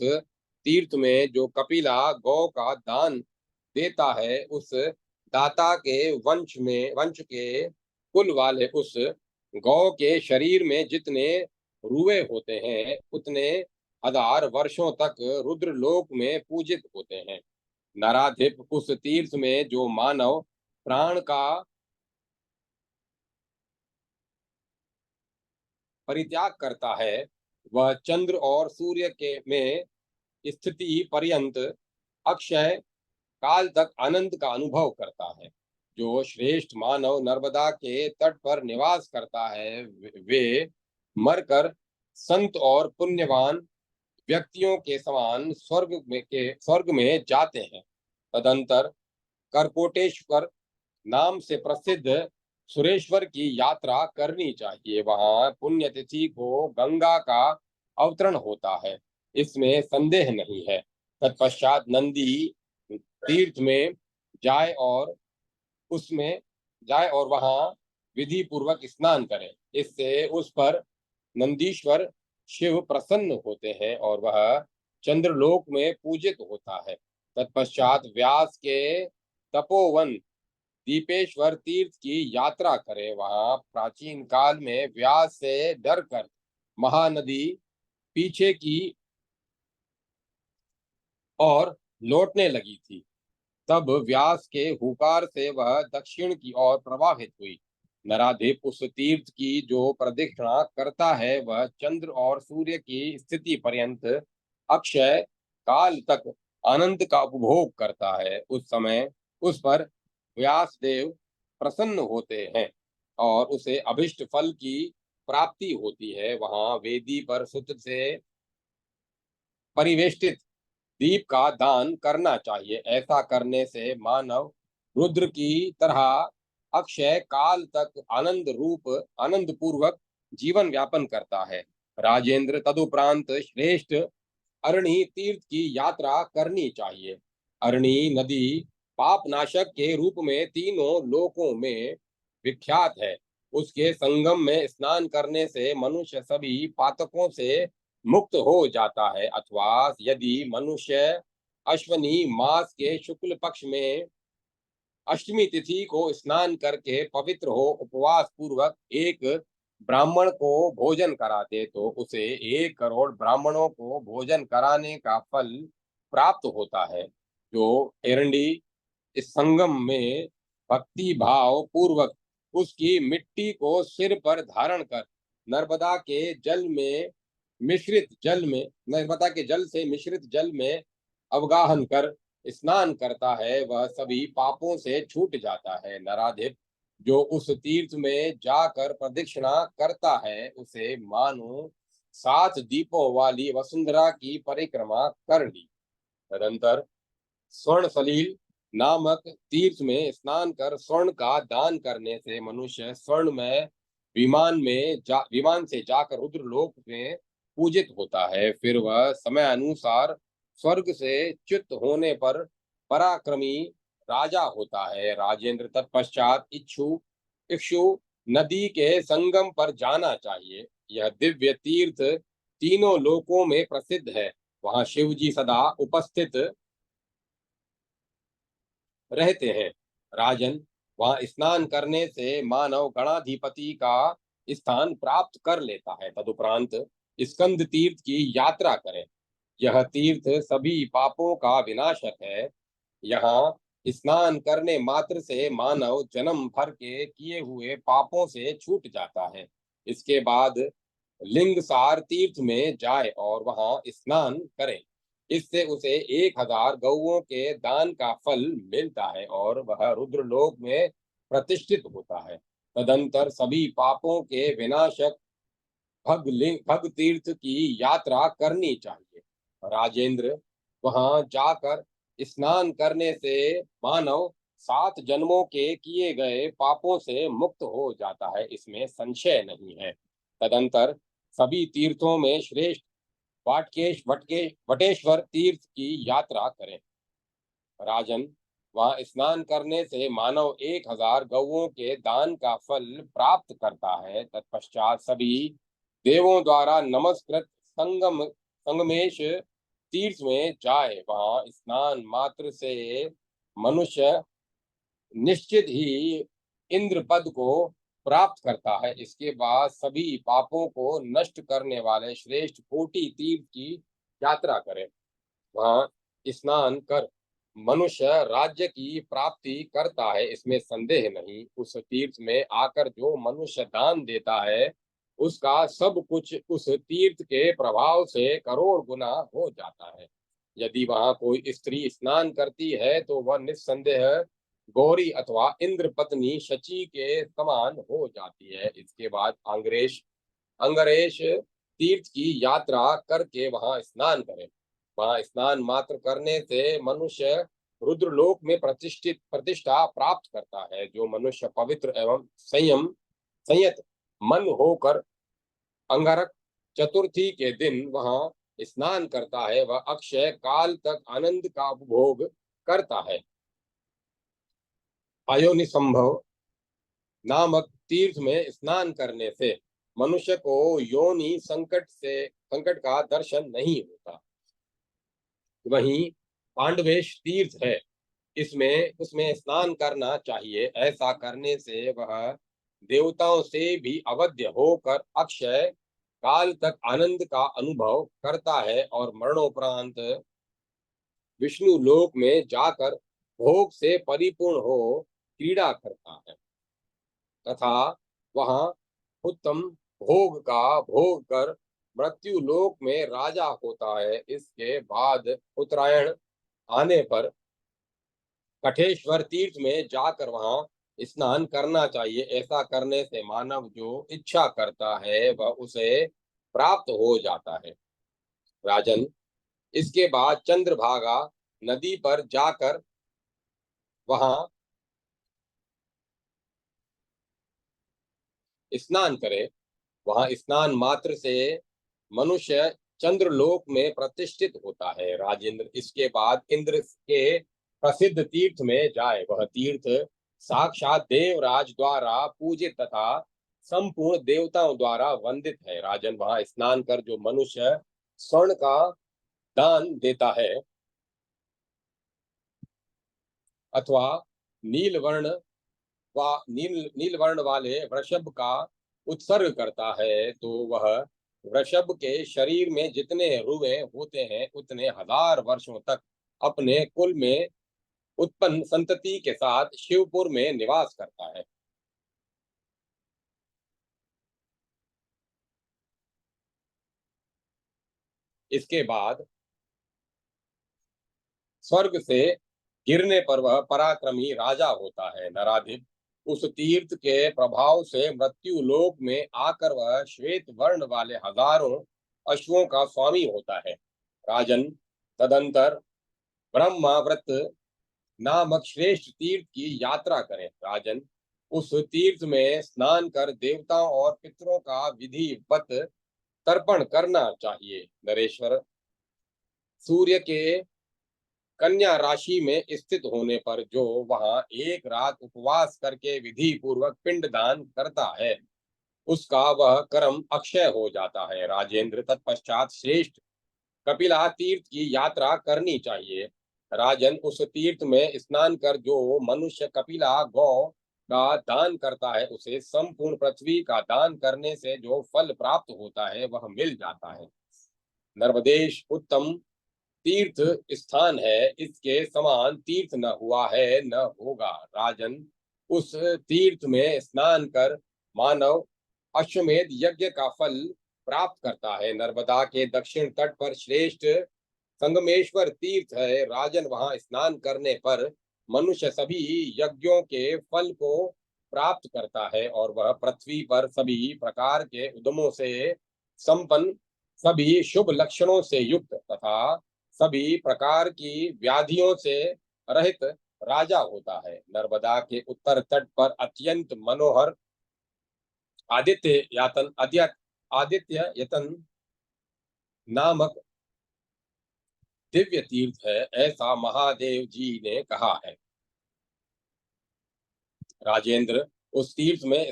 [SPEAKER 1] तीर्थ में जो कपिला गौ का दान देता है, उस दाता के वंश के कुल वाले उस गौ के शरीर में जितने रुए होते हैं, उतने 1000 वर्षों तक रुद्रलोक में पूजित होते हैं। नराधिप, उस तीर्थ में जो मानव प्राण का परित्याग करता है, वह चंद्र और सूर्य के में स्थिति पर्यंत अक्षय काल तक आनंद का अनुभव करता है। जो श्रेष्ठ मानव नर्मदा के तट पर निवास करता है, वे मरकर संत और पुण्यवान व्यक्तियों के समान स्वर्ग में जाते हैं। तदंतर करकोटेश्वर नाम से प्रसिद्ध सुरेश्वर की यात्रा करनी चाहिए। वहां पुण्यतिथि को गंगा का अवतरण होता है, इसमें संदेह नहीं है। तत्पश्चात नंदी तीर्थ में जाए और उसमें जाए और वहां विधि पूर्वक स्नान करें। इससे उस पर नंदीश्वर शिव प्रसन्न होते हैं और वह चंद्रलोक में पूजित होता है। तत्पश्चात व्यास के तपोवन दीपेश्वर तीर्थ की यात्रा करें। वहां प्राचीन काल में व्यास से डरकर महानदी पीछे की और लौटने लगी थी। तब व्यास के हुकार से वह दक्षिण की ओर प्रवाहित हुई। नराधिप, उस तीर्थ की जो प्रदक्षिणा करता है, वह चंद्र और सूर्य की स्थिति पर्यंत अक्षय काल तक आनंद का उपभोग करता है। उस समय उस पर व्यास देव प्रसन्न होते हैं और उसे अभिष्ट फल की प्राप्ति होती है। वहां वेदी पर सूत्र से परिवेष्टित दीप का दान करना चाहिए। ऐसा करने से मानव रुद्र की तरह अक्षय काल तक आनंद पूर्वक जीवन व्यापन करता है। राजेंद्र, तदुपरांत श्रेष्ठ अरणी तीर्थ की यात्रा करनी चाहिए। अरणी नदी पापनाशक के रूप में तीनों लोकों में विख्यात है। उसके संगम में स्नान करने से मनुष्य सभी पातकों से मुक्त हो जाता है। अथवा यदि मनुष्य अश्वनी मास के शुक्ल पक्ष में अष्टमी तिथि को स्नान करके पवित्र हो उपवास पूर्वक एक ब्राह्मण को भोजन कराते, तो उसे 1 करोड़ ब्राह्मणों को भोजन कराने का फल प्राप्त होता है। जो एरंडी इस संगम में भक्ति भाव पूर्वक उसकी मिट्टी को सिर पर धारण कर नर्मदा के जल में नर्मदा के जल से मिश्रित जल में अवगाहन कर स्नान करता है, वह सभी पापों से छूट जाता है। नराधिप, जो उस तीर्थ में जाकर प्रदक्षिणा करता है, उसे मानो 7 दीपों वाली वसुंधरा की परिक्रमा कर ली। तदंतर स्वर्ण सलील नामक तीर्थ में स्नान कर स्वर्ण का दान करने से मनुष्य स्वर्ण में विमान से जाकर रुद्रलोक में पूजित होता है। फिर वह समय अनुसार स्वर्ग से च्युत होने पर पराक्रमी राजा होता है। राजेंद्र, तत्पश्चात इक्षु नदी के संगम पर जाना चाहिए। यह दिव्य तीर्थ तीनों लोकों में प्रसिद्ध है। वहां शिव जी सदा उपस्थित रहते हैं। राजन, वहां स्नान करने से मानव गणाधिपति का स्थान प्राप्त कर लेता है। तदुपरांत स्कंद तीर्थ की यात्रा करें। यह तीर्थ सभी पापों का विनाशक है। यहाँ स्नान करने मात्र से मानव जन्म भर के किए हुए पापों से छूट जाता है। इसके बाद लिंगसार तीर्थ में जाए और वहां स्नान करे। इससे उसे 1000 गौओं के दान का फल मिलता है और वह रुद्रलोक में प्रतिष्ठित होता है। तदंतर सभी पापों के विनाशक भग तीर्थ की यात्रा करनी चाहिए। राजेंद्र, वहां जाकर स्नान करने से मानव 7 जन्मों के किए गए पापों से मुक्त हो जाता है, इसमें संशय नहीं है। तदंतर सभी तीर्थों में श्रेष्ठ वटेश्वर तीर्थ की यात्रा करें। राजन, वहां स्नान करने से मानव 1000 गौओं के दान का फल प्राप्त करता है। तत्पश्चात सभी देवों द्वारा नमस्कृत संगमेश तीर्थ में जाए। वहां स्नान मात्र से मनुष्य निश्चित ही इंद्र पद को प्राप्त करता है। इसके बाद सभी पापों को नष्ट करने वाले श्रेष्ठ कोटि तीर्थ की यात्रा करें। वहां स्नान कर मनुष्य राज्य की प्राप्ति करता है, इसमें संदेह नहीं। उस तीर्थ में आकर जो मनुष्य दान देता है उसका सब कुछ उस तीर्थ के प्रभाव से करोड़ गुना हो जाता है। यदि वहां कोई स्त्री स्नान करती है तो वह निस्संदेह गौरी अथवा इंद्र पत्नी शची के समान हो जाती है। इसके बाद अंगरेश तीर्थ की यात्रा करके वहां स्नान करें। वहां स्नान मात्र करने से मनुष्य रुद्रलोक में प्रतिष्ठा प्राप्त करता है। जो मनुष्य पवित्र एवं संयत मन होकर अंगारक चतुर्थी के दिन वहां स्नान करता है वह अक्षय काल तक आनंद का उपभोग करता है। अयोनिसंभव नामक तीर्थ में स्नान करने से मनुष्य को योनि संकट का दर्शन नहीं होता। वहीं पांडवेश तीर्थ है, इसमें उसमें स्नान करना चाहिए। ऐसा करने से वह देवताओं से भी अवध्य होकर अक्षय काल तक आनंद का अनुभव करता है और मरणोपरांत विष्णु लोक में जाकर भोग से परिपूर्ण हो क्रीड़ा करता है तथा वहां उत्तम भोग का भोग कर मृत्यु लोक में राजा होता है। इसके बाद उत्तरायण आने पर कठेश्वर तीर्थ में जाकर वहां स्नान करना चाहिए। ऐसा करने से मानव जो इच्छा करता है वह उसे प्राप्त हो जाता है। राजन, इसके बाद चंद्रभागा नदी पर जाकर वहां स्नान करे। वहां स्नान मात्र से मनुष्य चंद्रलोक में प्रतिष्ठित होता है। राजेंद्र, इसके बाद इंद्र के प्रसिद्ध तीर्थ में जाए। वह तीर्थ साक्षात देवराज द्वारा पूजित तथा संपूर्ण देवताओं द्वारा वंदित है। राजन, वहां स्नान कर जो मनुष्य स्वर्ण का दान देता है अथवा नील वर्ण नील वर्ण वाले वृषभ का उत्सर्ग करता है तो वह वृषभ के शरीर में जितने रुएं होते हैं उतने 1000 वर्षों तक अपने कुल में उत्पन्न संतति के साथ शिवपुर में निवास करता है। इसके बाद स्वर्ग से गिरने पर वह पराक्रमी राजा होता है। नराधिप, उस तीर्थ के प्रभाव से मृत्यु लोक में आकर वह श्वेत वर्ण वाले हजारों अश्वों का स्वामी होता है। राजन, तदंतर ब्रह्माव्रत नामक श्रेष्ठ तीर्थ की यात्रा करें। राजन, उस तीर्थ में स्नान कर देवताओं और पितरों का विधिवत तर्पण करना चाहिए। नरेश्वर, सूर्य के कन्या राशि में स्थित होने पर जो वहां एक रात उपवास करके विधि पूर्वक पिंडदान करता है उसका वह कर्म अक्षय हो जाता है। राजेंद्र, तत्पश्चात श्रेष्ठ कपिला तीर्थ की यात्रा करनी चाहिए। राजन, उस तीर्थ में स्नान कर जो मनुष्य कपिला गौ का दान करता है उसे संपूर्ण पृथ्वी का दान करने से जो फल प्राप्त होता है वह मिल जाता है। नर्मदेश उत्तम तीर्थ स्थान है, इसके समान तीर्थ न हुआ है न होगा। राजन, उस तीर्थ में स्नान कर मानव अश्वमेध यज्ञ का फल प्राप्त करता है। नर्मदा के दक्षिण तट पर श्रेष्ठ संगमेश्वर तीर्थ है। राजन, वहां स्नान करने पर मनुष्य सभी यज्ञों के फल को प्राप्त करता है और वह पृथ्वी पर सभी प्रकार के उद्यमों से संपन्न, सभी शुभ लक्षणों से युक्त तथा सभी प्रकार की व्याधियों से रहित राजा होता है। नर्मदा के उत्तर तट पर अत्यंत मनोहर आदित्य यतन नामक दिव्य तीर्थ है, ऐसा महादेव जी ने कहा है। राजेंद्र, उस तीर्थ में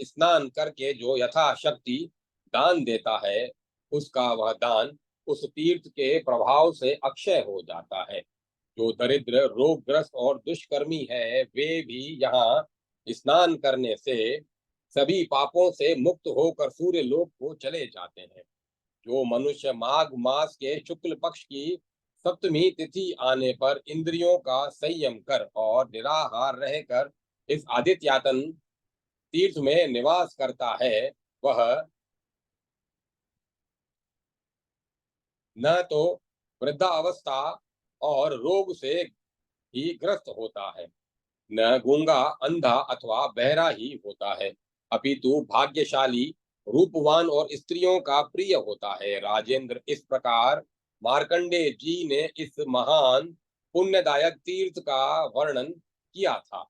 [SPEAKER 1] स्नान करके जो यथाशक्ति दान देता है, उसका वह दान उस तीर्थ के प्रभाव से अक्षय हो जाता है। जो दरिद्र, रोगग्रस्त और दुष्कर्मी है, वे भी यहाँ स्नान करने से सभी पापों से मुक्त होकर सूर्य लोक को चले जाते हैं। जो मनुष्य माघ मास के शुक्ल पक्ष की सप्तमी तिथि आने पर इंद्रियों का संयम कर और निराहार रहकर इस आदित्यातन तीर्थ में निवास करता है, वह न तो वृद्धावस्था और रोग से ही ग्रस्त होता है, न गूंगा, अंधा अथवा बहरा ही होता है, अपितु भाग्यशाली, रूपवान और स्त्रियों का प्रिय होता है। राजेंद्र, इस प्रकार मार्कंडे जी ने इस महान पुण्यदायक तीर्थ का वर्णन किया था।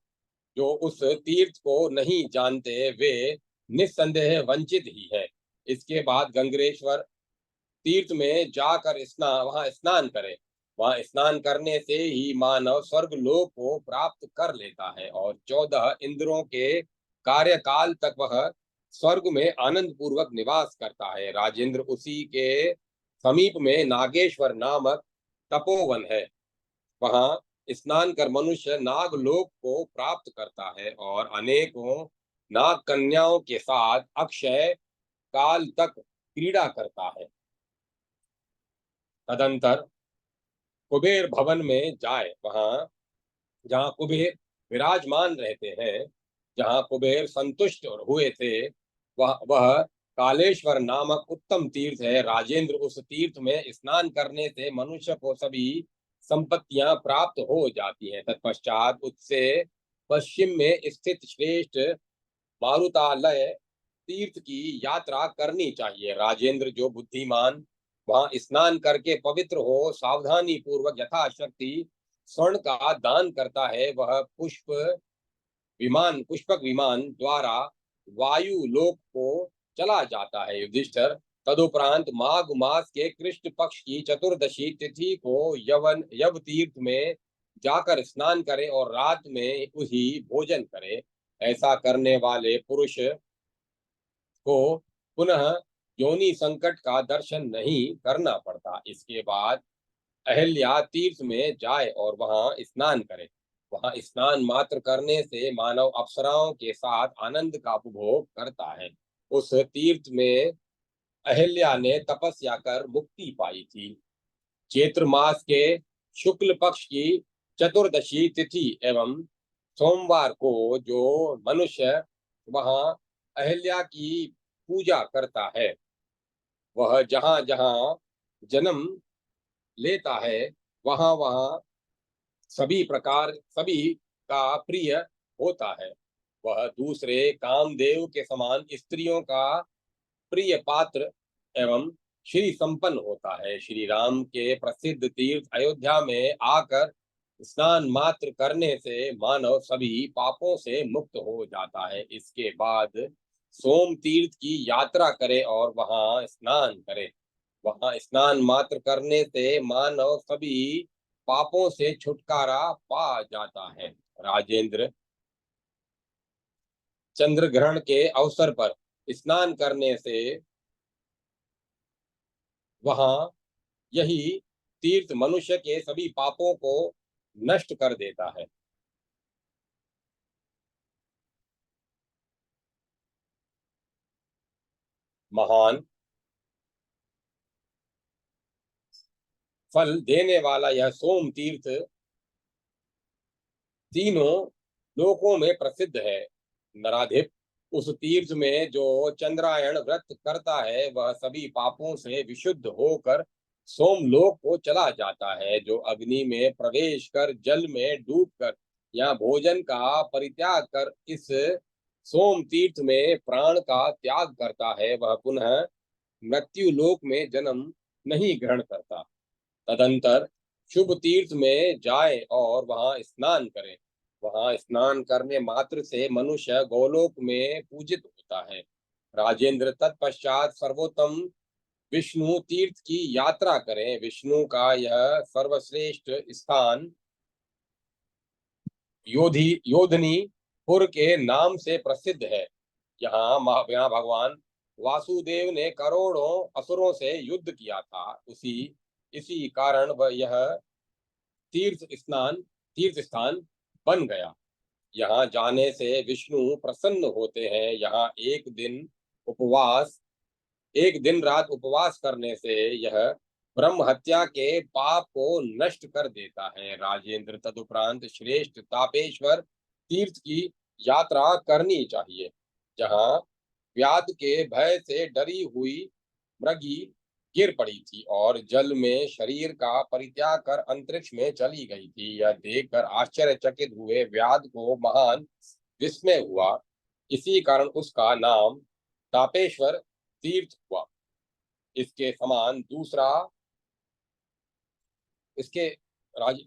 [SPEAKER 1] जो उस तीर्थ को नहीं जानते वे निस्संदेह वंचित ही है। इसके बाद गंगरेश्वर तीर्थ में जाकर वहां स्नान करे। वहां स्नान करने से ही मानव स्वर्ग लोक को प्राप्त कर लेता है और 14 इंद्रों के कार्यकाल तक वह स्वर्ग में आनंद पूर्वक निवास करता है। राजेंद्र, उसी के समीप में नागेश्वर नामक तपोवन है। वहां स्नान कर मनुष्य नागलोक को प्राप्त करता है और अनेकों नाग कन्याओं के साथ अक्षय काल तक क्रीड़ा करता है। तदंतर कुबेर भवन में जाए, वहां जहाँ कुबेर विराजमान रहते हैं, जहाँ कुबेर संतुष्ट हुए थे, वह कालेश्वर नामक उत्तम तीर्थ है। राजेंद्र, उस तीर्थ में स्नान करने से मनुष्य को सभी संपत्तियां प्राप्त हो जाती हैं। तत्पश्चात उससे पश्चिम में स्थित श्रेष्ठ मारुतालय तीर्थ की यात्रा करनी चाहिए। राजेंद्र, जो बुद्धिमान वहां स्नान करके पवित्र हो, सावधानी पूर्वक यथाशक्ति स्वर्ण का दान करता है, वह पुष्पक विमान द्वारा वायु लोक को चला जाता है। युधिष्ठर, तदुपरांत माघ मास के कृष्ण पक्ष की चतुर्दशी तिथि को यव तीर्थ में जाकर स्नान करे और रात में उसी भोजन करे। ऐसा करने वाले पुरुष को पुनः योनि संकट का दर्शन नहीं करना पड़ता। इसके बाद अहिल्या तीर्थ में जाए और वहां स्नान करे। वहां स्नान मात्र करने से मानव अप्सराओं के साथ आनंद का उपभोग करता है। उस तीर्थ में अहिल्या ने तपस्या कर मुक्ति पाई थी। चैत्र मास के शुक्ल पक्ष की चतुर्दशी तिथि एवं सोमवार को जो मनुष्य वहां अहिल्या की पूजा करता है, वह जहां जहां जन्म लेता है, वहां वहां सभी का प्रिय होता है। वह दूसरे कामदेव के समान स्त्रियों का प्रिय पात्र एवं श्री संपन्न होता है। श्री राम के प्रसिद्ध तीर्थ अयोध्या में आकर स्नान मात्र करने से मानव सभी पापों से मुक्त हो जाता है। इसके बाद सोम तीर्थ की यात्रा करे और वहां स्नान करे। वहां स्नान मात्र करने से मानव सभी पापों से छुटकारा पा जाता है। राजेंद्र, चंद्र ग्रहण के अवसर पर स्नान करने से वहां यही तीर्थ मनुष्य के सभी पापों को नष्ट कर देता है। महान फल देने वाला यह सोम तीर्थ तीनों लोकों में प्रसिद्ध है। नराधिप, उस तीर्थ में जो चंद्रायण व्रत करता है वह सभी पापों से विशुद्ध होकर सोमलोक को चला जाता है। जो अग्नि में प्रवेश कर जल में डूबकर या भोजन का परित्याग कर इस सोम तीर्थ में प्राण का त्याग करता है वह पुनः मृत्यु लोक में जन्म नहीं ग्रहण करता। तदंतर शुभ तीर्थ में जाए और वहां स्नान करे। वहां स्नान करने मात्र से मनुष्य गोलोक में पूजित होता है। राजेंद्र, तत्पश्चात सर्वोत्तम विष्णु तीर्थ की यात्रा करें। विष्णु का यह सर्वश्रेष्ठ स्थान योधनी पुर के नाम से प्रसिद्ध है। यहाँ भगवान वासुदेव ने करोड़ों असुरों से युद्ध किया था। उसी इसी कारण वह यह तीर्थ स्थान बन गया। यहाँ जाने से विष्णु प्रसन्न होते हैं। यहाँ एक दिन रात उपवास करने से यह ब्रह्म हत्या के पाप को नष्ट कर देता है। राजेंद्र, तदुपरांत श्रेष्ठ तापेश्वर तीर्थ की यात्रा करनी चाहिए। जहाँ व्याध के भय से डरी हुई मृगी गिर पड़ी थी और जल में शरीर का परित्याग कर अंतरिक्ष में चली गई थी। यह देखकर आश्चर्यचकित हुए व्याध को महान विस्मय हुआ। इसी कारण उसका नाम तापेश्वर तीर्थ हुआ। इसके समान दूसरा इसके राज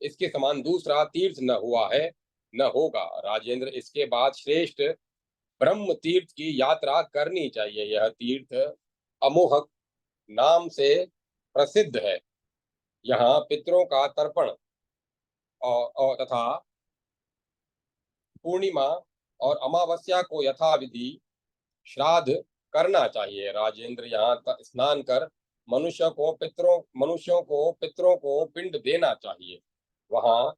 [SPEAKER 1] इसके समान दूसरा तीर्थ न हुआ है, न होगा। राजेंद्र, इसके बाद श्रेष्ठ ब्रह्म तीर्थ की यात्रा करनी चाहिए। यह तीर्थ अमोहक नाम से प्रसिद्ध है। यहाँ पितरों का तर्पण और तथा पूर्णिमा और अमावस्या को यथाविधि श्राद्ध करना चाहिए। राजेंद्र, यहाँ स्नान कर मनुष्यों को पितरों को पिंड देना चाहिए। वहाँ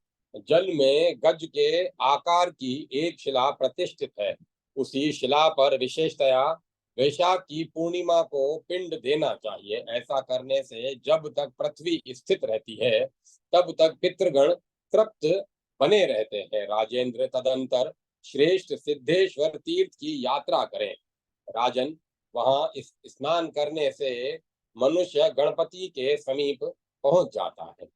[SPEAKER 1] जल में गज के आकार की एक शिला प्रतिष्ठित है। उसी शिला पर विशेषतया वैशाख की पूर्णिमा को पिंड देना चाहिए। ऐसा करने से जब तक पृथ्वी स्थित रहती है तब तक पितृगण तृप्त बने रहते हैं। राजेंद्र, तदंतर श्रेष्ठ सिद्धेश्वर तीर्थ की यात्रा करें। राजन, वहां स्नान करने से मनुष्य गणपति के समीप पहुंच जाता है।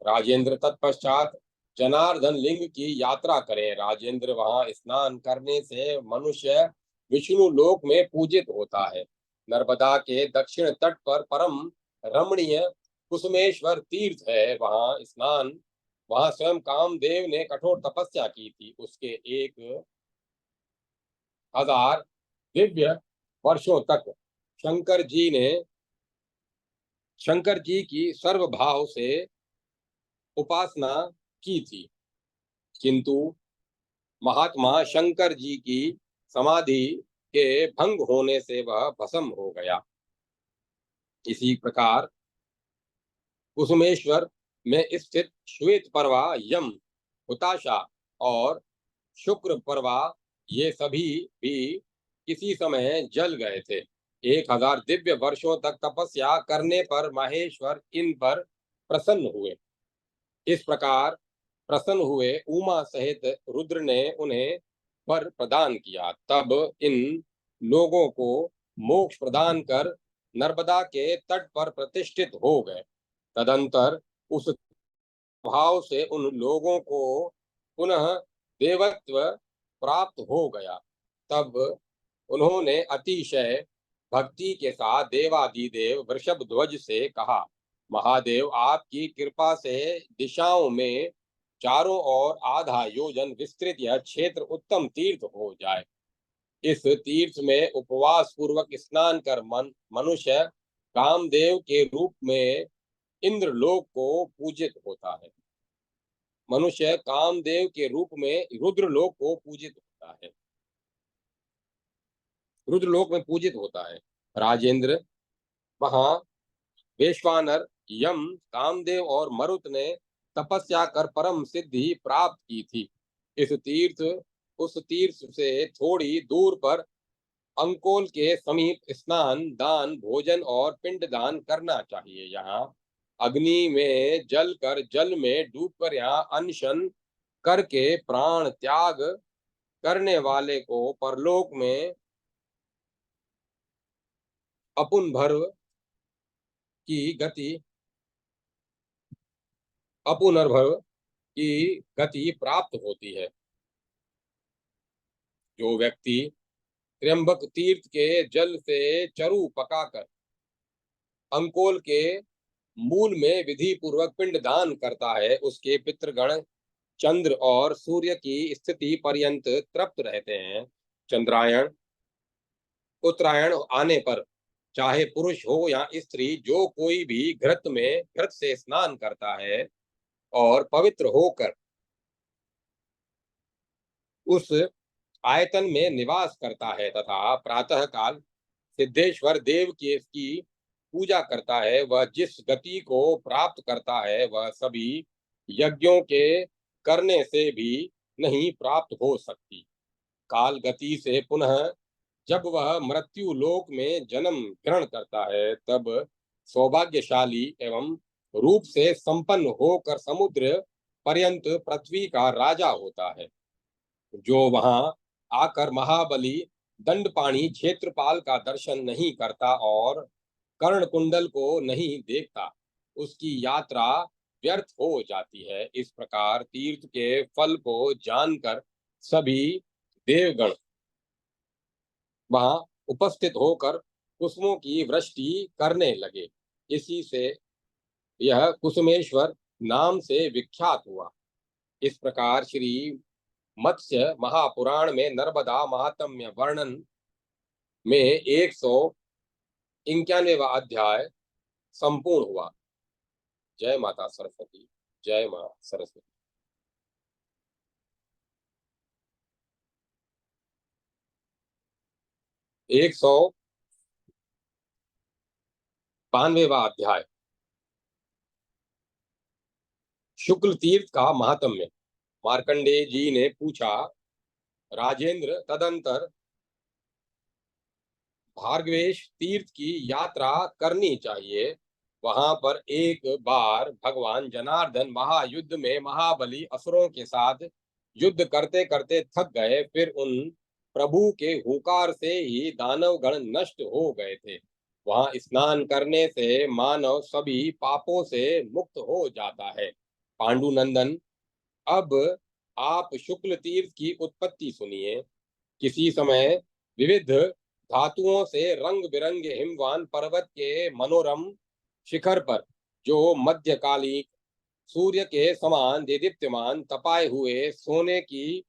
[SPEAKER 1] राजेंद्र, तत्पश्चात जनार्दन लिंग की यात्रा करें। राजेंद्र, वहां स्नान करने से मनुष्य विष्णु लोक में पूजित होता है। नर्मदा के दक्षिण तट पर परम रमणीय कुसुमेश्वर तीर्थ है। वहां स्वयं कामदेव ने कठोर तपस्या की थी। उसके 1000 दिव्य वर्षों तक शंकर जी ने शंकर जी की सर्वभाव से उपासना की थी, किंतु महात्मा शंकर जी की समाधि के भंग होने से वह भस्म हो गया। इसी प्रकार कुसुमेश्वर में स्थित श्वेत परवा, यम, हुताशा और शुक्र परवा ये सभी भी किसी समय जल गए थे। 1000 दिव्य वर्षों तक तपस्या करने पर माहेश्वर इन पर प्रसन्न हुए। इस प्रकार प्रसन्न हुए उमा सहित रुद्र ने उन्हें वर प्रदान किया। तब इन लोगों को मोक्ष प्रदान कर नर्मदा के तट पर प्रतिष्ठित हो गए। तदंतर उस भाव से उन लोगों को पुनः देवत्व प्राप्त हो गया। तब उन्होंने अतिशय भक्ति के साथ देवादिदेव वृषभ ध्वज से कहा, महादेव, आपकी कृपा से दिशाओं में चारों ओर आधा योजन विस्तृत यह क्षेत्र उत्तम तीर्थ हो जाए। इस तीर्थ में उपवास पूर्वक स्नान कर मनुष्य कामदेव के रूप में इंद्रलोक को पूजित होता है। मनुष्य कामदेव के रूप में रुद्रलोक को पूजित होता है, रुद्रलोक में पूजित होता है। राजेंद्र, वहां वैश्वानर, यम, कामदेव और मरुत ने तपस्या कर परम सिद्धि प्राप्त की थी। इस तीर्थ उस तीर्थ से थोड़ी दूर पर अंकोल के समीप स्नान, दान, भोजन और पिंडदान करना चाहिए। यहाँ अग्नि में जल कर, जल में डूबकर यहाँ अनशन करके प्राण त्याग करने वाले को परलोक में अपुनर्भव की गति अपुनर्भव की गति प्राप्त होती है। जो व्यक्ति त्र्यंबक तीर्थ के जल से चरु पकाकर अंकोल के मूल में विधि पूर्वक पिंड दान करता है, उसके पितृगण चंद्र और सूर्य की स्थिति पर्यंत तृप्त रहते हैं। चंद्रायण उत्तरायण आने पर चाहे पुरुष हो या स्त्री, जो कोई भी घृत से स्नान करता है और पवित्र होकर उस आयतन में निवास करता है तथा प्रातः काल सिद्धेश्वर देव की पूजा करता है, वह जिस गति को प्राप्त करता है वह सभी यज्ञों के करने से भी नहीं प्राप्त हो सकती। काल गति से पुनः जब वह मृत्यु लोक में जन्म ग्रहण करता है, तब सौभाग्यशाली एवं रूप से संपन्न होकर समुद्र पर्यंत पृथ्वी का राजा होता है। जो वहां आकर महाबली दंडपाणी क्षेत्रपाल का दर्शन नहीं करता और कर्णकुंडल को नहीं देखता, उसकी यात्रा व्यर्थ हो जाती है। इस प्रकार तीर्थ के फल को जानकर सभी देवगण वहां उपस्थित होकर कुसुमों की वृष्टि करने लगे। इसी से यह कुसुमेश्वर नाम से विख्यात हुआ। इस प्रकार श्री मत्स्य महापुराण में नर्मदा महात्म्य वर्णन में 191वां अध्याय संपूर्ण हुआ। जय माता सरस्वती। जय मां सरस्वती। 192वां अध्याय शुक्ल तीर्थ का महात्म्य। मार्कंडेय जी ने पूछा, राजेंद्र, तदंतर भार्गवेश तीर्थ की यात्रा करनी चाहिए। वहां पर एक बार भगवान जनार्दन महायुद्ध में महाबली असुरों के साथ युद्ध करते करते थक गए, फिर उन प्रभु के हुंकार से ही दानवगण नष्ट हो गए थे। वहां स्नान करने से मानव सभी पापों से मुक्त हो जाता है। पांडुनंदन, अब आप शुक्ल तीर्थ की उत्पत्ति सुनिए। किसी समय विविध धातुओं से रंग बिरंगे हिमवान पर्वत के मनोरम शिखर पर, जो मध्यकालिक सूर्य के समान देदीप्यमान तपाए हुए सोने की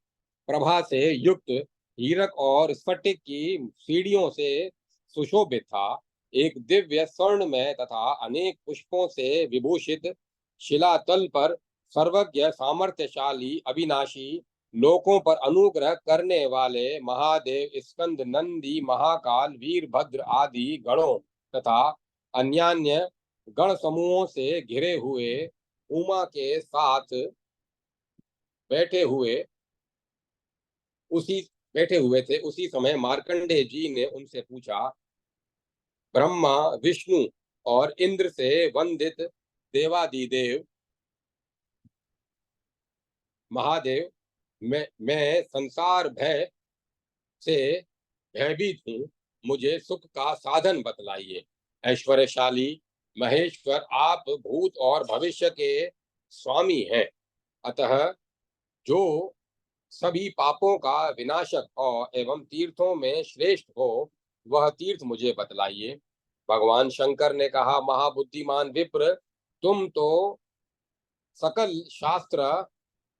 [SPEAKER 1] प्रभा से युक्त हीरक और स्फटिक की सीढ़ियों से सुशोभित था, एक दिव्य स्वर्णमय तथा अनेक पुष्पों से विभूषित शिलातल पर सर्वज्ञ सामर्थ्यशाली अविनाशी लोकों पर अनुग्रह करने वाले महादेव स्कंद नंदी महाकाल वीरभद्र आदि गणों तथा अन्यान्य गण समूहों से घिरे हुए उमा के साथ बैठे हुए उसी बैठे हुए थे। उसी समय मार्कंडेय जी ने उनसे पूछा, ब्रह्मा, विष्णु और इंद्र से वंदित देवादिदेव महादेव, मैं संसार भय से भयभीत हूँ, मुझे सुख का साधन बतलाइए। ऐश्वर्यशाली महेश्वर, आप भूत और भविष्य के स्वामी हैं, अतः जो सभी पापों का विनाशक और एवं तीर्थों में श्रेष्ठ हो, वह तीर्थ मुझे बतलाइए। भगवान शंकर ने कहा, महाबुद्धिमान विप्र, तुम तो सकल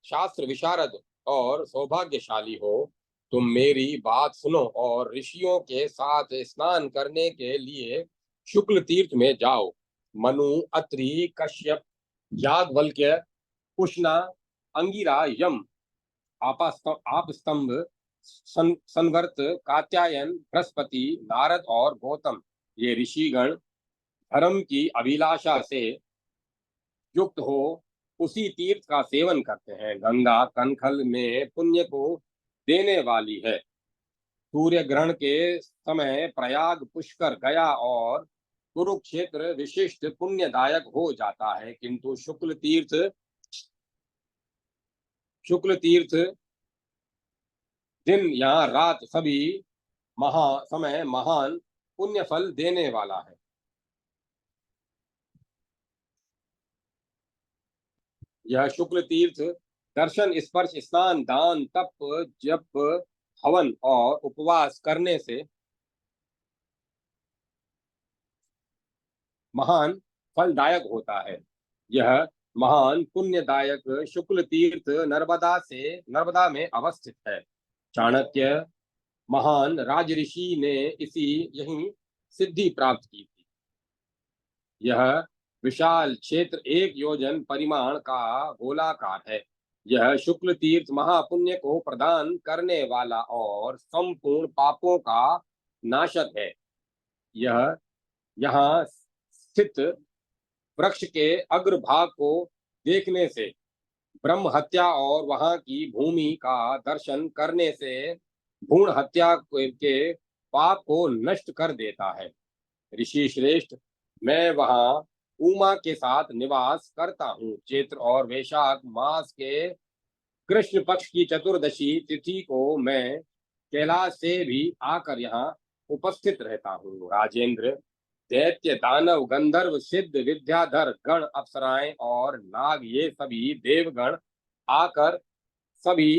[SPEAKER 1] शास्त्र विशारद और सौभाग्यशाली हो। तुम मेरी बात सुनो और ऋषियों के साथ स्नान करने के लिए शुक्ल तीर्थ में जाओ। मनु, अत्रि, कश्यप, याज्ञवल्क्य, पुष्णा, अंगिरा, यम, आप स्तंभ, संवर्त, कात्यायन, बृहस्पति, नारद और गौतम, ये ऋषिगण धर्म की अभिलाषा से युक्त हो उसी तीर्थ का सेवन करते हैं। गंगा कनखल में पुण्य को देने वाली है। सूर्य ग्रहण के समय प्रयाग, पुष्कर, गया और कुरुक्षेत्र विशिष्ट पुण्यदायक हो जाता है, किंतु शुक्ल तीर्थ दिन या रात सभी समय महान पुण्य फल देने वाला है। यह शुक्ल तीर्थ दर्शन, स्पर्श, स्नान, दान, तप, जप, हवन और उपवास करने से महान फलदायक होता है। यह महान पुण्यदायक शुक्ल तीर्थ नर्मदा में अवस्थित है। चाणक्य महान राजऋषि ने इसी यही सिद्धि प्राप्त की थी। यह विशाल क्षेत्र 1 योजन परिमाण का गोलाकार है। यह शुक्ल तीर्थ महापुण्य को प्रदान करने वाला और संपूर्ण पापों का नाशक है। यह यहाँ स्थित वृक्ष के अग्रभाग को देखने से, ब्रह्म हत्या और वहां की भूमि का दर्शन करने से भ्रूण हत्या के पाप को नष्ट कर देता है। ऋषि श्रेष्ठ, मैं वहां उमा के साथ निवास करता हूँ। चैत्र और वैशाख मास के कृष्ण पक्ष की चतुर्दशी तिथि को मैं कैलाश से भी आकर यहाँ उपस्थित रहता हूँ। राजेंद्र, दैत्य, दानव, गंधर्व, सिद्ध, विद्याधर गण, अप्सराएं और नाग, ये सभी देवगण आकर सभी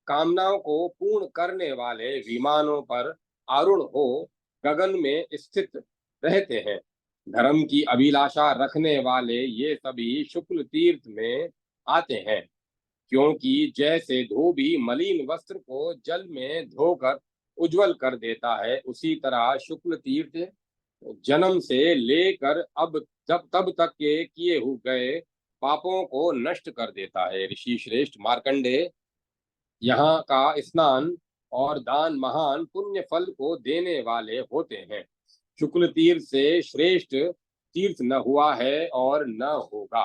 [SPEAKER 1] कामनाओं को पूर्ण करने वाले विमानों पर आरूढ़ हो गगन में स्थित रहते हैं। धर्म की अभिलाषा रखने वाले ये सभी शुक्ल तीर्थ में आते हैं, क्योंकि जैसे धोबी मलिन वस्त्र को जल में धोकर उज्जवल कर देता है, उसी तरह शुक्ल तीर्थ जन्म से लेकर अब तब तक के किए हुए गए पापों को नष्ट कर देता है। ऋषि श्रेष्ठ मार्कंडे, यहाँ का स्नान और दान महान पुण्य फल को देने वाले होते हैं। शुक्ल तीर्थ से श्रेष्ठ तीर्थ न हुआ है और न होगा।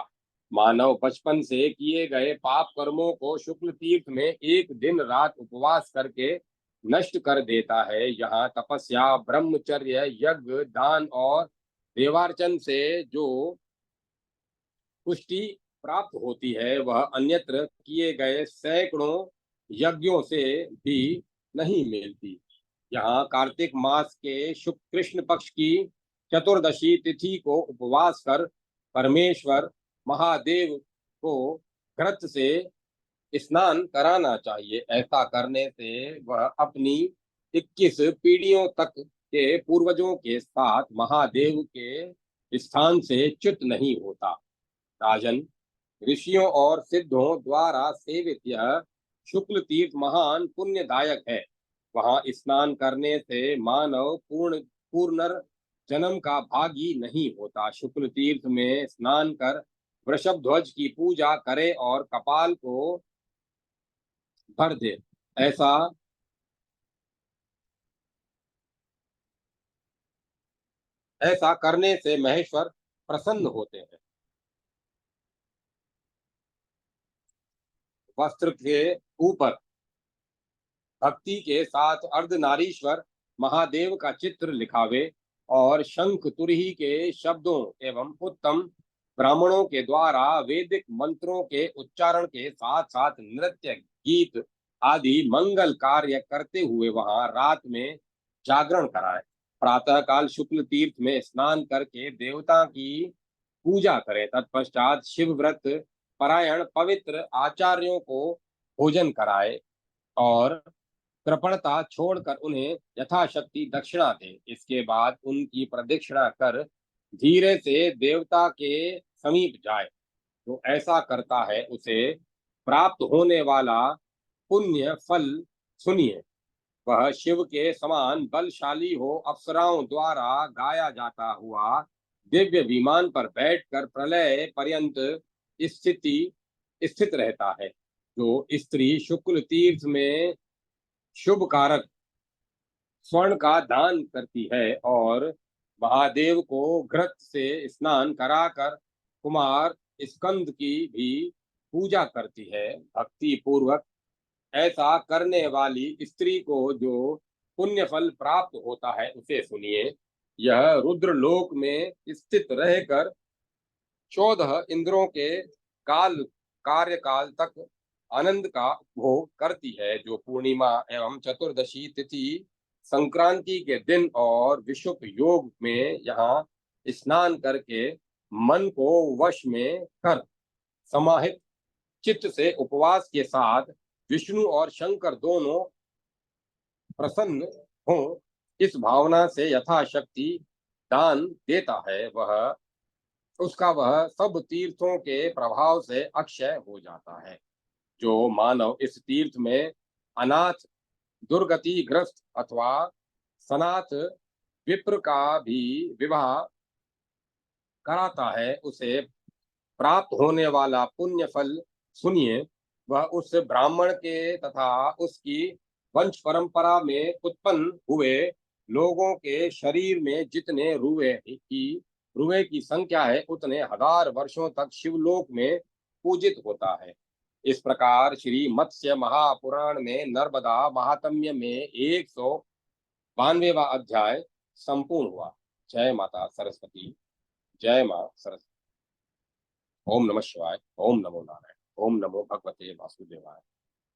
[SPEAKER 1] मानव बचपन से किए गए पाप कर्मों को शुक्ल तीर्थ में एक दिन रात उपवास करके नष्ट कर देता है। यहाँ तपस्या, ब्रह्मचर्य, यज्ञ, दान और देवार्चन से जो पुष्टि प्राप्त होती है, वह अन्यत्र किए गए सैकड़ों यज्ञों से भी नहीं मिलती। यहाँ कार्तिक मास के शुक्ल कृष्ण पक्ष की चतुर्दशी तिथि को उपवास कर परमेश्वर महादेव को घृत से स्नान कराना चाहिए। ऐसा करने से वह अपनी 21 पीढ़ियों तक के पूर्वजों के साथ महादेव के स्थान से च्युत नहीं होता। राजन, ऋषियों और सिद्धों द्वारा सेवित यह शुक्ल तीर्थ महान पुण्यदायक है। वहां स्नान करने से मानव पुनर्जन्म का भागी नहीं होता। शुक्ल तीर्थ में स्नान कर वृषभ ध्वज की पूजा करे और कपाल को भर दे। ऐसा ऐसा करने से महेश्वर प्रसन्न होते हैं। वस्त्र के ऊपर भक्ति के साथ अर्धनारीश्वर महादेव का चित्र लिखावे और शंख तुरही के शब्दों एवं उत्तम ब्राह्मणों के द्वारा वैदिक मंत्रों के उच्चारण के साथ साथ नृत्य, गीत आदि मंगल कार्य करते हुए वहां रात में जागरण कराए। प्रातःकाल शुक्ल तीर्थ में स्नान करके देवता की पूजा करें। तत्पश्चात शिव व्रत परायण पवित्र आचार्यों को भोजन कराए और कृपणता छोड़कर उन्हें यथाशक्ति दक्षिणा दे। इसके बाद उनकी प्रदक्षिणा कर धीरे से देवता के समीप जाए। जो ऐसा करता है उसे प्राप्त होने वाला पुण्य फल सुनिए। वह शिव के समान बलशाली हो अप्सराओं द्वारा गाया जाता हुआ दिव्य विमान पर बैठकर प्रलय पर्यंत स्थिति स्थित रहता है। जो स्त्री शुक्ल तीर्थ में शुभ कारक स्वर्ण का दान करती है और महादेव को घृत से स्नान कराकर कुमार स्कंद की भी पूजा करती है भक्ति पूर्वक। ऐसा करने वाली स्त्री को जो पुण्य फल प्राप्त होता है उसे सुनिए। यह रुद्र लोक में स्थित रहकर 14 इंद्रों के काल कार्यकाल तक आनंद का उपभोग करती है। जो पूर्णिमा एवं चतुर्दशी तिथि संक्रांति के दिन और विषुव योग में यहाँ स्नान करके मन को वश में कर समाहित चित्त से उपवास के साथ विष्णु और शंकर दोनों प्रसन्न हो, इस भावना से यथाशक्ति दान देता है, वह सब तीर्थों के प्रभाव से अक्षय हो जाता है। जो मानव इस तीर्थ में अनाथ, दुर्गतिग्रस्त अथवा सनाथ विप्र का भी विवाह कराता है, उसे प्राप्त होने वाला पुण्य फल सुनिए। वह उस ब्राह्मण के तथा उसकी वंश परंपरा में उत्पन्न हुए लोगों के शरीर में जितने रुए की संख्या है उतने हजार वर्षों तक शिवलोक में पूजित होता है। इस प्रकार श्री मत्स्य महापुराण में नर्मदा महात्म्य में 192वां अध्याय संपूर्ण हुआ। जय माता सरस्वती। जय मां सरस्वती। ओम नमः शिवाय। ओम नमो नारायण। ओम नमो भगवते वासुदेवाय।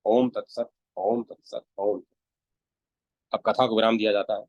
[SPEAKER 1] ओम तत्सत। ओम तत्सत। ओम। अब कथा को विराम दिया जाता है।